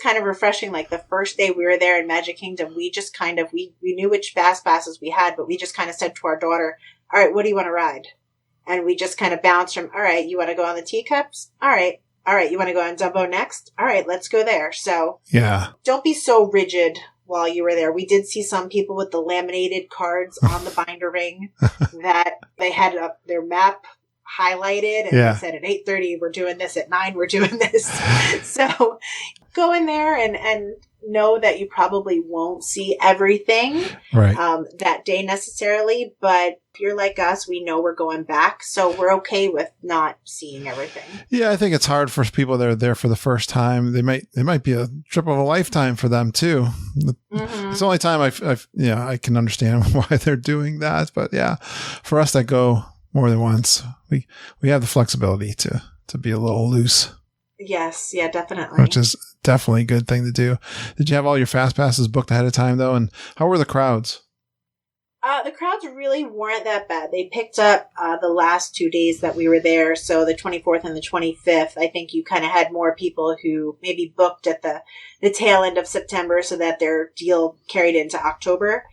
kind of refreshing. Like the first day we were there in Magic Kingdom, we just kind of, we knew which fast passes we had, but we just kind of said to our daughter, all right, what do you want to ride? And we just kind of bounced from, all right, you want to go on the teacups? All right, you want to go on Dumbo next? All right, let's go there. So Yeah. don't be so rigid while you were there. We did see some people with the laminated cards on the binder ring that they had their map highlighted and Yeah. they said at 8:30 we're doing this, at 9 we're doing this. So go in there and know that you probably won't see everything Right. that day necessarily, but if you're like us, we know we're going back, so we're okay with not seeing everything. Yeah, I think it's hard for people that are there for the first time. It might be a trip of a lifetime for them too. Mm-hmm. It's the only time I can understand why they're doing that. But yeah, for us that go more than once, we have the flexibility to be a little loose, Yes, yeah, definitely. which is definitely a good thing to do. Did you have all your fast passes booked ahead of time though? And how were the crowds? The crowds really weren't that bad. They picked up the last 2 days that we were there. So the 24th and the 25th, I think you kind of had more people who maybe booked at the tail end of September so that their deal carried into October.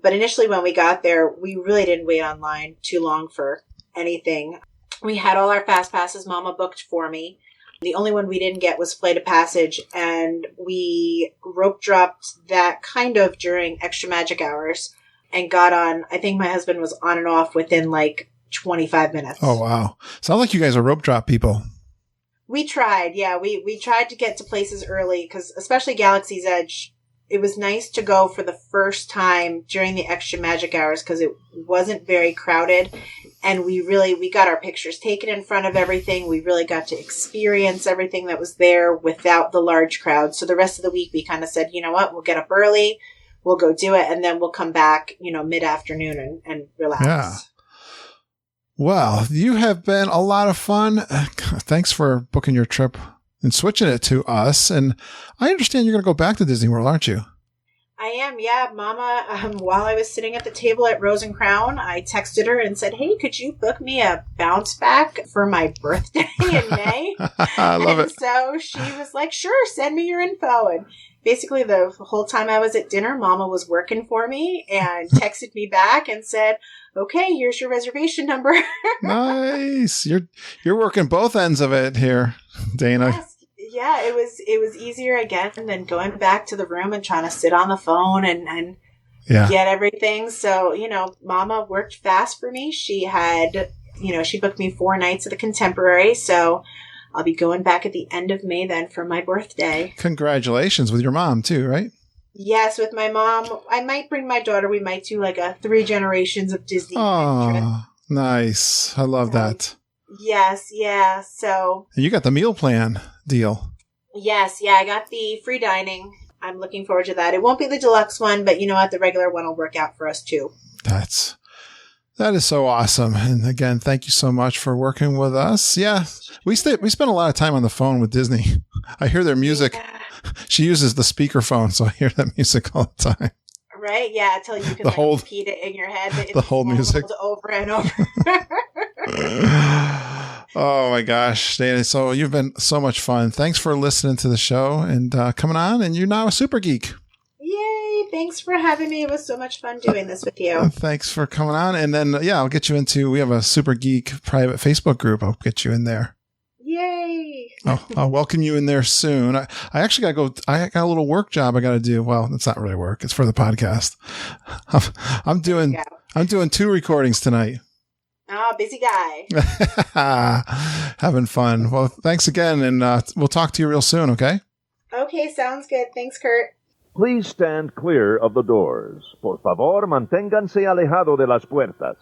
But initially when we got there, we really didn't wait online too long for anything. We had all our fast passes. Mama booked for me. The only one we didn't get was Flight of Passage, and we rope dropped that kind of during extra magic hours. and got on. I think my husband was on and off within like 25 minutes. Oh, wow. Sounds like you guys are rope drop people. We tried. Yeah, we tried to get to places early because especially Galaxy's Edge, it was nice to go for the first time during the extra magic hours because it wasn't very crowded. And we got our pictures taken in front of everything. We really got to experience everything that was there without the large crowd. So the rest of the week, we kind of said, you know what, we'll get up early, we'll go do it, and then we'll come back, mid-afternoon and relax. Yeah. Well, you have been a lot of fun. Thanks for booking your trip and switching it to us. And I understand you're going to go back to Disney World, aren't you? I am, yeah. Mama, while I was sitting at the table at Rose and Crown, I texted her and said, hey, could you book me a bounce back for my birthday in May? I love it. So she was like, sure, send me your info. And basically the whole time I was at dinner, Mama was working for me and texted me back and said, okay, here's your reservation number. Nice. You're working both ends of it here, Dana. Yes. Yeah, it was easier again than going back to the room and trying to sit on the phone and get everything. So, Mama worked fast for me. She had, she booked me 4 nights at the Contemporary. So I'll be going back at the end of May then for my birthday. Congratulations with your mom too, right? Yes, with my mom. I might bring my daughter. We might do like a 3 generations of Disney trip. Oh, nice. I love that. Yes, yeah. So And you got the meal plan deal. Yes, yeah, I got the free dining. I'm looking forward to that. It won't be the deluxe one, but you know what? The regular one will work out for us too. That is so awesome. And again, thank you so much for working with us. Yeah, we spend a lot of time on the phone with Disney. I hear their music. Yeah. She uses the speakerphone, so I hear that music all the time. Right? Yeah, until you can repeat it in your head. The whole music. Over and over. Oh my gosh, Dana. So you've been so much fun. Thanks for listening to the show and coming on. And you're now a super geek. Yay. Thanks for having me. It was so much fun doing this with you. Thanks for coming on. And then, I'll get you into, we have a super geek private Facebook group. I'll get you in there. Yay. I'll welcome you in there soon. I actually got to go. I got a little work job I got to do. Well, it's not really work. It's for the podcast. I'm doing 2 recordings tonight. Oh, busy guy. Having fun. Well, thanks again. And we'll talk to you real soon. Okay. Okay. Sounds good. Thanks, Kurt. Please stand clear of the doors. Por favor, manténganse alejado de las puertas.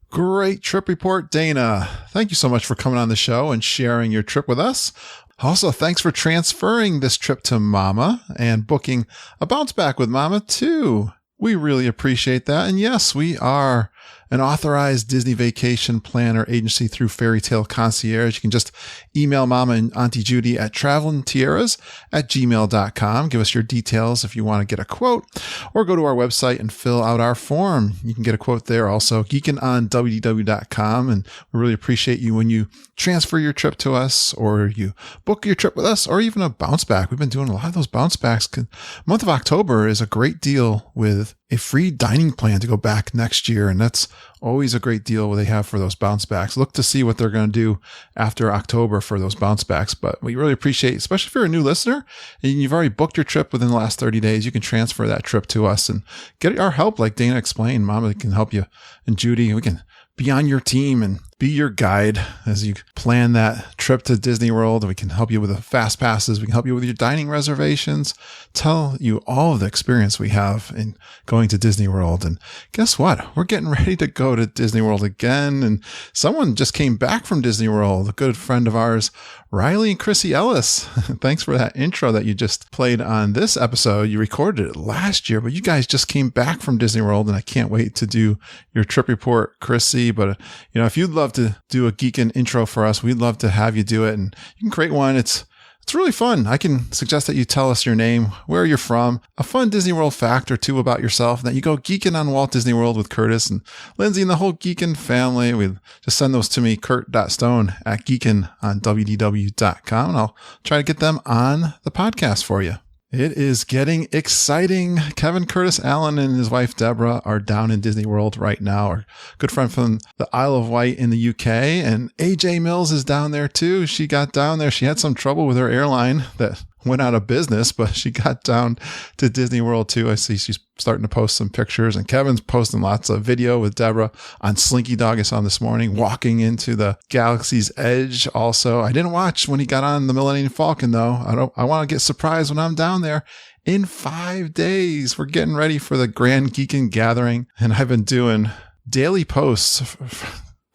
Great trip report, Dana. Thank you so much for coming on the show and sharing your trip with us. Also, thanks for transferring this trip to Mama and booking a bounce back with Mama too. We really appreciate that. And yes, we are an authorized Disney vacation planner agency through Fairy Tale Concierge. You can just email Mama and Auntie Judy at travelingtiaras@gmail.com. Give us your details if you want to get a quote, or go to our website and fill out our form. You can get a quote there. Also, geekinonwdw.com. And we really appreciate you when you transfer your trip to us, or you book your trip with us, or even a bounce back. We've been doing a lot of those bounce backs. Month of October is a great deal with a free dining plan to go back next year. And that's always a great deal they have for those bounce backs. Look to see what they're going to do after October for those bounce backs. But we really appreciate, especially if you're a new listener and you've already booked your trip within the last 30 days, you can transfer that trip to us and get our help. Like Dana explained, Mama can help you, and Judy, we can be on your team and be your guide as you plan that trip to Disney World. We can help you with the fast passes. We can help you with your dining reservations, tell you all of the experience we have in going to Disney World. And guess what? We're getting ready to go to Disney World again. And someone just came back from Disney World, a good friend of ours, Riley and Chrissy Ellis. Thanks for that intro that you just played on this episode. You recorded it last year, but you guys just came back from Disney World, and I can't wait to do your trip report, Chrissy. But, if you'd love to do a Geekin' intro for us, we'd love to have you do it. And you can create one. It's really fun. I can suggest that you tell us your name, where you're from, a fun Disney World fact or two about yourself, and that you go geeking on Walt Disney World with Curtis and Lindsay and the whole Geekin' family. Just send those to me, kurt.stone@geekinonwdw.com, and I'll try to get them on the podcast for you. It is getting exciting. Kevin Curtis Allen and his wife Deborah are down in Disney World right now. Our good friend from the Isle of Wight in the UK. And AJ Mills is down there too. She got down there. She had some trouble with her airline that went out of business, but she got down to Disney World too. I see she's starting to post some pictures, and Kevin's posting lots of video with Deborah on Slinky Dog I saw this morning, walking into the Galaxy's Edge. Also, I didn't watch when he got on the Millennium Falcon though. I want to get surprised when I'm down there. In 5 days, we're getting ready for the Grand Geekin' Gathering, and I've been doing daily posts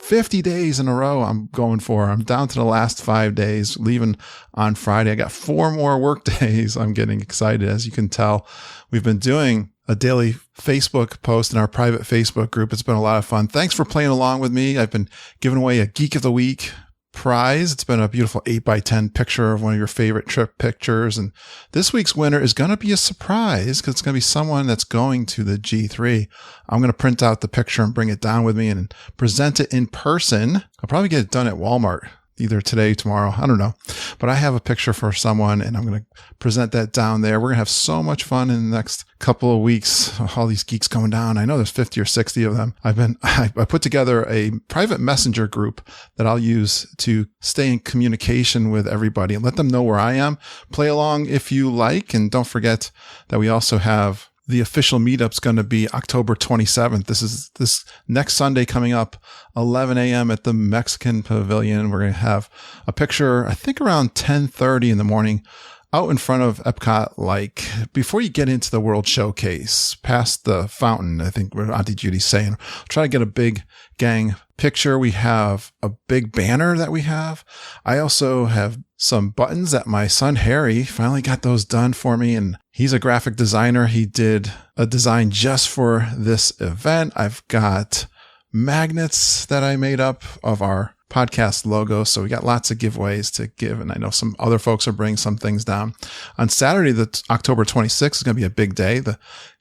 50 days in a row. I'm going for. I'm down to the last 5 days, leaving on Friday. I got 4 more work days. I'm getting excited. As you can tell, we've been doing a daily Facebook post in our private Facebook group. It's been a lot of fun. Thanks for playing along with me. I've been giving away a Geek of the Week prize. It's been a beautiful 8x10 picture of one of your favorite trip pictures. And this week's winner is going to be a surprise because it's going to be someone that's going to the G3. I'm going to print out the picture and bring it down with me and present it in person. I'll probably get it done at Walmart either today, tomorrow. I don't know. But I have a picture for someone and I'm going to present that down there. We're going to have so much fun in the next couple of weeks. All these geeks coming down. I know there's 50 or 60 of them. I put together a private messenger group that I'll use to stay in communication with everybody and let them know where I am. Play along if you like. And don't forget that we also have the official meetup's going to be October 27th. This is this next Sunday coming up, 11 a.m. at the Mexican Pavilion. We're going to have a picture, I think around 10:30 in the morning, out in front of Epcot, like before you get into the World Showcase, past the fountain. I think what Auntie Judy's saying. Try to get a big gang picture. We have a big banner that we have. I also have some buttons that my son Harry finally got those done for me, and he's a graphic designer. He did a design just for this event. I've got magnets that I made up of our podcast logo. So we got lots of giveaways to give. And I know some other folks are bringing some things down. On Saturday, October 26th is going to be a big day. The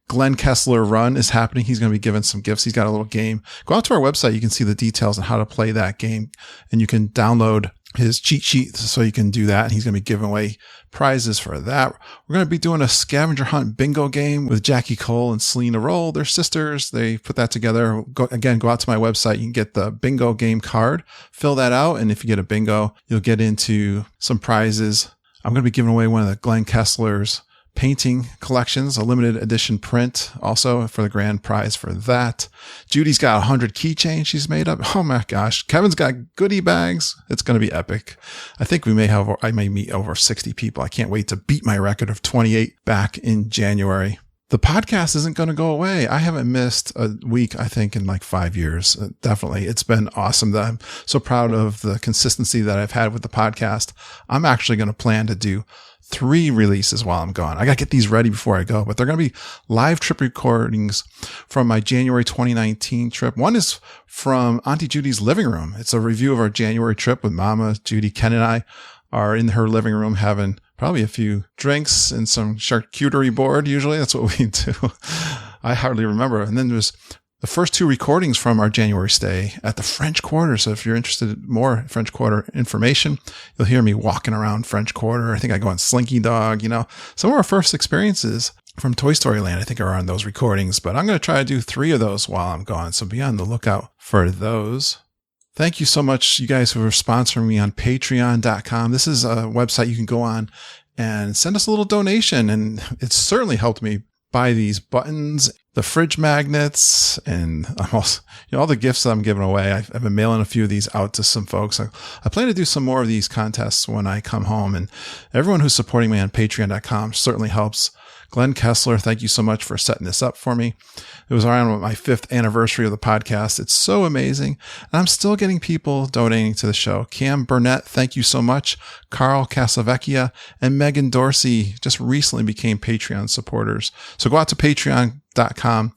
Glenn Kessler run is happening. He's going to be giving some gifts. He's got a little game. Go out to our website. You can see the details on how to play that game, and you can download his cheat sheet so you can do that. And he's going to be giving away prizes for that. We're going to be doing a scavenger hunt bingo game with Jackie Cole and Selena Roll. They're sisters. They put that together. Go out to my website. You can get the bingo game card, fill that out. And if you get a bingo, you'll get into some prizes. I'm going to be giving away one of the Glenn Kessler's painting collections, a limited edition print also for the grand prize for that. Judy's got 100 keychains she's made up. Oh my gosh. Kevin's got goodie bags. It's going to be epic. I think I may meet over 60 people. I can't wait to beat my record of 28 back in January. The podcast isn't going to go away. I haven't missed a week, I think, in like 5 years. Definitely. It's been awesome. I'm so proud of the consistency that I've had with the podcast. I'm actually going to plan to do 3 releases while I'm gone. I got to get these ready before I go, but they're going to be live trip recordings from my January 2019 trip. One is from Auntie Judy's living room. It's a review of our January trip with Mama, Judy, Ken, and I are in her living room having probably a few drinks and some charcuterie board. Usually that's what we do. I hardly remember. And then there's the first 2 recordings from our January stay at the French Quarter. So if you're interested in more French Quarter information, you'll hear me walking around French Quarter. I think I go on Slinky Dog, some of our first experiences from Toy Story Land, I think are on those recordings, but I'm going to try to do 3 of those while I'm gone. So be on the lookout for those. Thank you so much, you guys who are sponsoring me on patreon.com. This is a website you can go on and send us a little donation. And it's certainly helped me buy these buttons, the fridge magnets, and almost, all the gifts that I'm giving away. I've been mailing a few of these out to some folks. I plan to do some more of these contests when I come home, and everyone who's supporting me on patreon.com certainly helps. Glenn Kessler, thank you so much for setting this up for me. It was around my 5th anniversary of the podcast. It's so amazing. And I'm still getting people donating to the show. Cam Burnett, thank you so much. Carl Casavecchia and Megan Dorsey just recently became Patreon supporters. So go out to patreon.com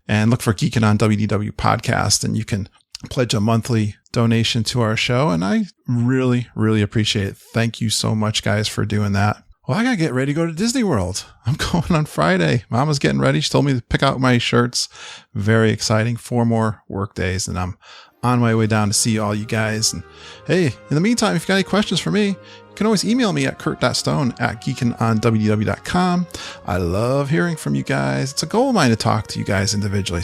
and look for Geekin' on WDW podcast, and you can pledge a monthly donation to our show. And I really, really appreciate it. Thank you so much, guys, for doing that. Well, I got to get ready to go to Disney World. I'm going on Friday. Mama's getting ready. She told me to pick out my shirts. Very exciting. 4 more work days, and I'm on my way down to see all you guys. And hey, in the meantime, if you got any questions for me, you can always email me at kurt.stone@geekinonwdw.com. I love hearing from you guys. It's a goal of mine to talk to you guys individually,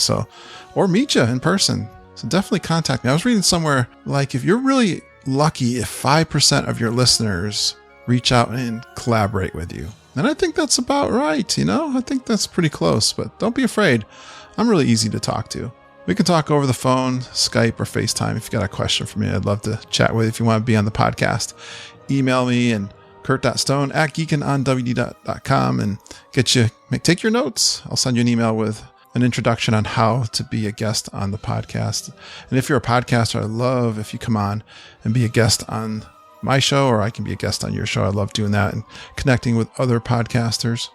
or meet you in person. So definitely contact me. I was reading somewhere, like, if you're really lucky, if 5% of your listeners reach out and collaborate with you. And I think that's about right, you know? I think that's pretty close, but don't be afraid. I'm really easy to talk to. We can talk over the phone, Skype, or FaceTime if you got a question for me. I'd love to chat with you if you want to be on the podcast. Email me and kurt.stone@geekinonwd.com and take your notes. I'll send you an email with an introduction on how to be a guest on the podcast. And if you're a podcaster, I love if you come on and be a guest on my show, or I can be a guest on your show. I love doing that and connecting with other podcasters.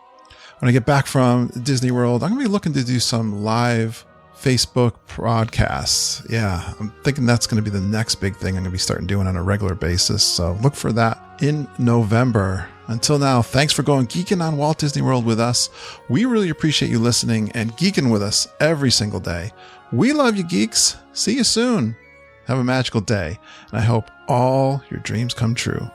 When I get back from Disney World, I'm going to be looking to do some live Facebook broadcasts. Yeah, I'm thinking that's going to be the next big thing I'm going to be starting doing on a regular basis. So look for that in November. Until now, thanks for going geeking on Walt Disney World with us. We really appreciate you listening and geeking with us every single day. We love you, geeks. See you soon. Have a magical day, and I hope all your dreams come true.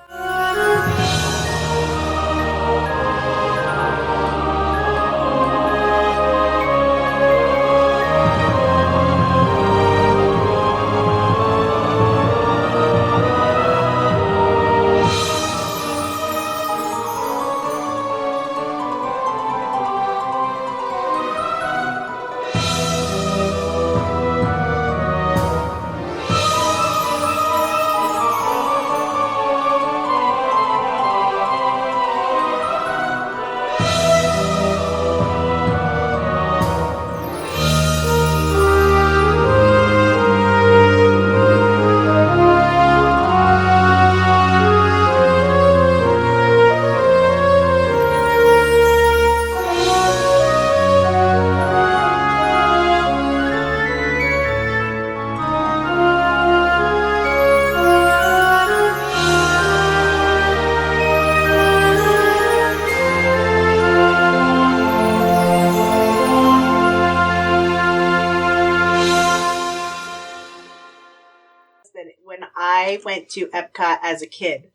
I went to Epcot as a kid,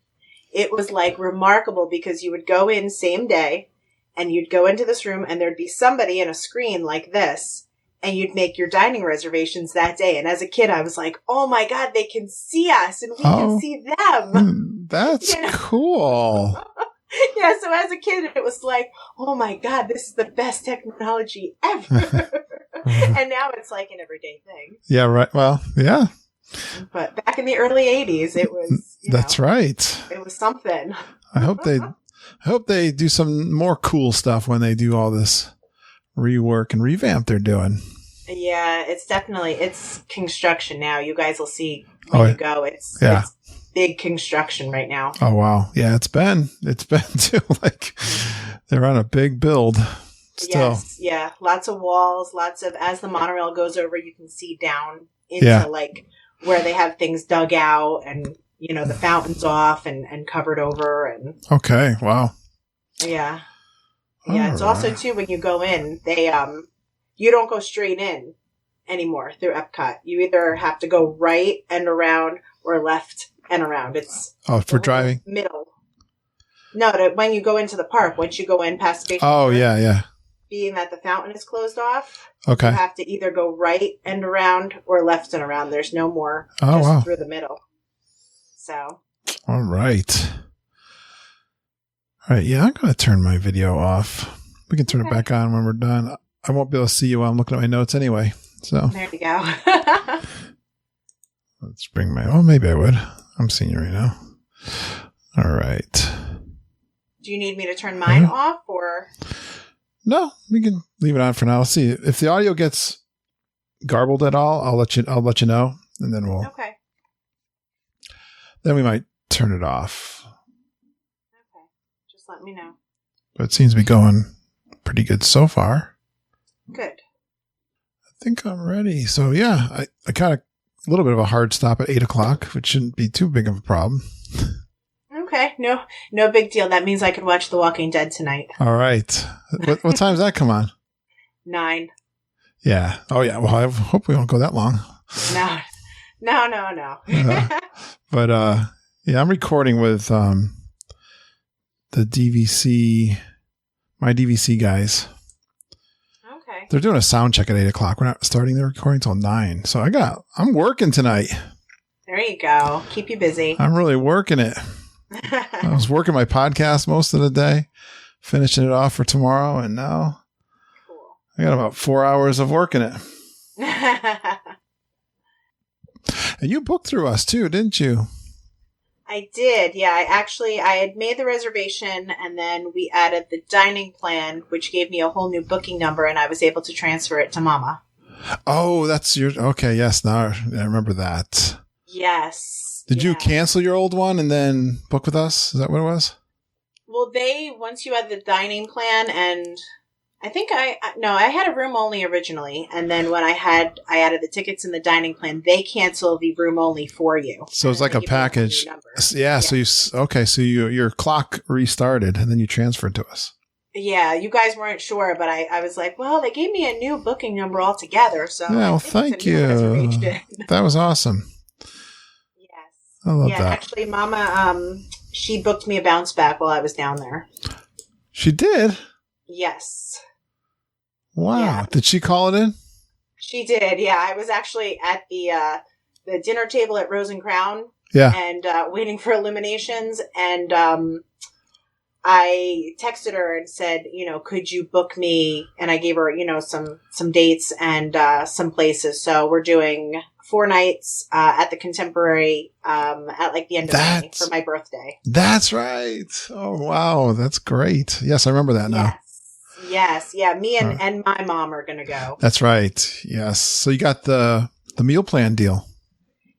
it was like remarkable because you would go in same day and you'd go into this room and there'd be somebody in a screen like this and you'd make your dining reservations that day. And as a kid, I was like, oh my God, they can see us and we can see them. That's cool. Yeah, so as a kid, it was like, oh my God, this is the best technology ever. And now it's like an everyday thing. Yeah, right. Well, yeah. But back in the early 80s, it was, That's right. It was something. I hope they do some more cool stuff when they do all this rework and revamp they're doing. Yeah, it's construction now. You guys will see when you go. It's big construction right now. Oh, wow. Yeah, it's been too, like they're on a big build still. Yes, yeah. Lots of walls, as the monorail goes over, you can see down into like where they have things dug out and, the fountains off and covered over. And okay. Wow. Yeah. Yeah. It's also too, when you go in, they, you don't go straight in anymore through Epcot. You either have to go right and around or left and around. It's for driving middle. No, when you go into the park, once you go in past Space. Oh, yeah. Being that the fountain is closed off, okay, you have to either go right and around or left and around. There's no more through the middle. So. All right. Yeah, I'm going to turn my video off. We can turn it back on when we're done. I won't be able to see you while I'm looking at my notes anyway. So there you go. Let's bring maybe I would. I'm seeing you right now. All right. Do you need me to turn mine off or? No, we can leave it on for now. Let's see if the audio gets garbled at all. I'll let you know, and then we'll. Okay. Then we might turn it off. Okay, just let me know. But it seems to be going pretty good so far. Good. I think I'm ready. So yeah, I got a little bit of a hard stop at 8:00, which shouldn't be too big of a problem. Okay, no big deal. That means I could watch The Walking Dead tonight. All right. What time does that come on? 9. Yeah. Oh yeah. Well, I hope we won't go that long. No. But yeah, I'm recording with the DVC, my DVC guys. Okay. They're doing a sound check at 8:00. We're not starting the recording till 9. So I'm working tonight. There you go. Keep you busy. I'm really working it. I was working my podcast most of the day, finishing it off for tomorrow, and now I got about 4 hours of work in it. And you booked through us too, didn't you? I did. Yeah, I had made the reservation, and then we added the dining plan, which gave me a whole new booking number, and I was able to transfer it to Mama. Oh, that's your, okay. Yes. Now I remember that. Yes. Did you cancel your old one and then book with us? Is that what it was? Well, once you had the dining plan, and I think I had a room only originally, and then when I added the tickets in the dining plan, they cancel the room only for you. So it's like a package. Yeah. So your clock restarted and then you transferred to us. Yeah, you guys weren't sure, but I was like, well, they gave me a new booking number altogether. So yeah, well, thank you. That was awesome. Yes. I love that. Actually, Mama, she booked me a bounce back while I was down there. She did? Yes. Wow. Yeah. Did she call it in? She did, yeah. I was actually at the dinner table at Rose and Crown. Yeah. And waiting for illuminations, and I texted her and said, could you book me? And I gave her, some dates and some places. So we're doing 4 nights at the Contemporary at like the end of May for my birthday. That's right. Oh, wow. That's great. Yes, I remember that now. Yes. Yeah. Me and my mom are going to go. That's right. Yes. So you got the meal plan deal.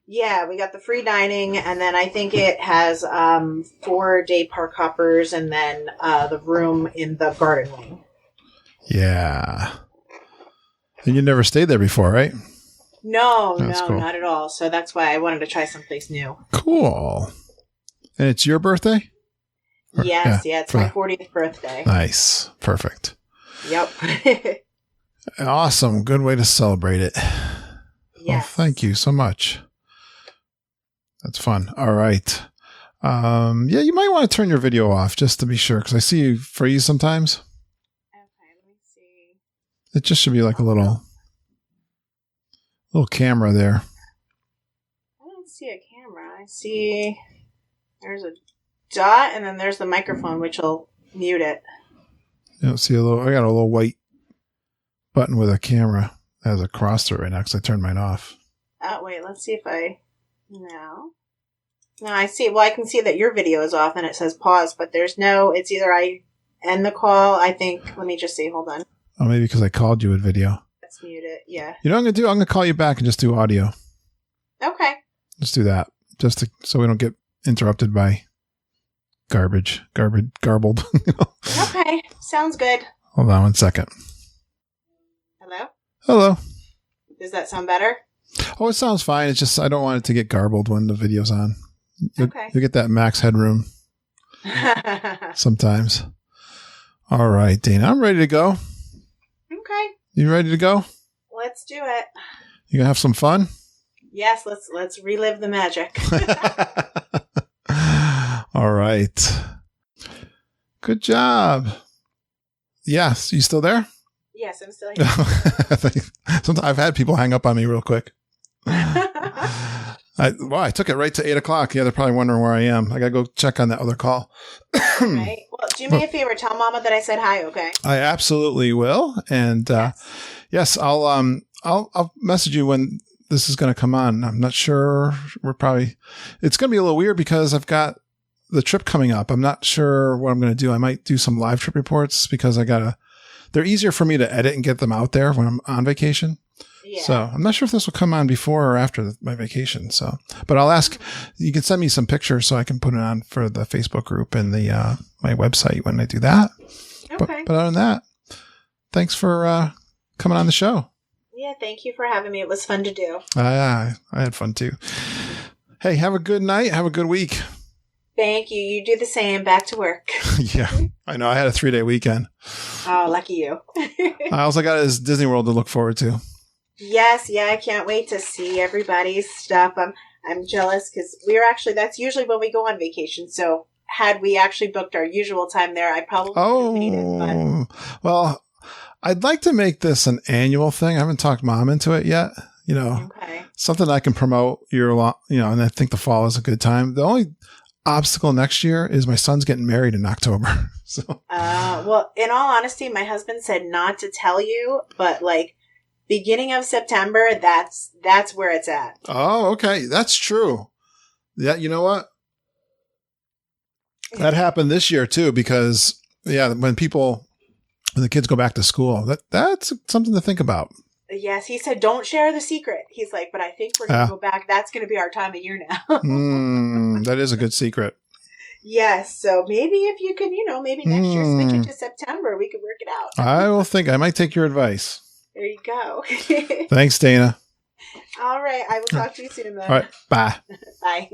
Yeah, we got the free dining, and then I think it has 4 day park hoppers, and then the room in the garden wing. Yeah. And you never stayed there before, right? No, cool. Not at all. So that's why I wanted to try someplace new. Cool. And it's your birthday? Yes, it's my 40th birthday. Nice. Perfect. Yep. Awesome. Good way to celebrate it. Yes. Well, thank you so much. That's fun. All right. Yeah, you might want to turn your video off just to be sure, because I see you freeze sometimes. Okay, let me see. It just should be like a little camera there. I don't see a camera. I see there's a dot, and then there's the microphone, which will mute it. You don't see I got a little white button with a camera that has a cross through it right now because I turned mine off. Oh, wait, let's see if no, I see. Well, I can see that your video is off and it says pause, but it's either I end the call, I think. Let me just see. Hold on. Oh, maybe because I called you with video. Let's mute it. Yeah. You know what I'm going to do? I'm going to call you back and just do audio. Okay. Let's do that. So we don't get interrupted by garbled. Okay. Sounds good. Hold on 1 second. Hello? Does that sound better? Oh, it sounds fine. It's just I don't want it to get garbled when the video's on. You get that max headroom sometimes. All right, Dana, I'm ready to go. Okay. You ready to go? Let's do it. You gonna have some fun? Yes, let's relive the magic. All right. Good job. Yes, you still there? Yes, I'm still here. Sometimes I've had people hang up on me real quick. I took it right to 8:00. Yeah, they're probably wondering where I am. I gotta go check on that other call. Right. Well, do me a favor. Tell Mama that I said hi. Okay. I absolutely will. And yes, I'll message you when this is going to come on. I'm not sure. It's going to be a little weird because I've got the trip coming up. I'm not sure what I'm going to do. I might do some live trip reports because they're easier for me to edit and get them out there when I'm on vacation. Yeah. So I'm not sure if this will come on before or after my vacation. So, but I'll ask, you can send me some pictures so I can put it on for the Facebook group and the, my website when I do that. Okay. But other than that, thanks for, coming on the show. Yeah. Thank you for having me. It was fun to do. I had fun too. Hey, have a good night. Have a good week. Thank you. You do the same. Back to work. Yeah, I know. I had a 3-day weekend. Oh, lucky you. I also got this Disney World to look forward to. Yes, yeah, I can't wait to see everybody's stuff. I'm jealous because that's usually when we go on vacation. So had we actually booked our usual time there, I probably would have made it. But well, I'd like to make this an annual thing. I haven't talked Mom into it yet. Something I can promote year long. And I think the fall is a good time. obstacle next year is my son's getting married in October. So, well, in all honesty, my husband said not to tell you, but like beginning of September, that's where it's at. oh, okay. That's true. Yeah. You know what? That happened this year too, because when the kids go back to school, that's something to think about. Yes, he said, don't share the secret. He's like, but I think we're going to go back. That's going to be our time of year now. That is a good secret. Yes. So maybe if you could, maybe next year switch it to September, we could work it out. I will think. I might take your advice. There you go. Thanks, Dana. All right. I will talk to you soon, man. All right. Bye. Bye.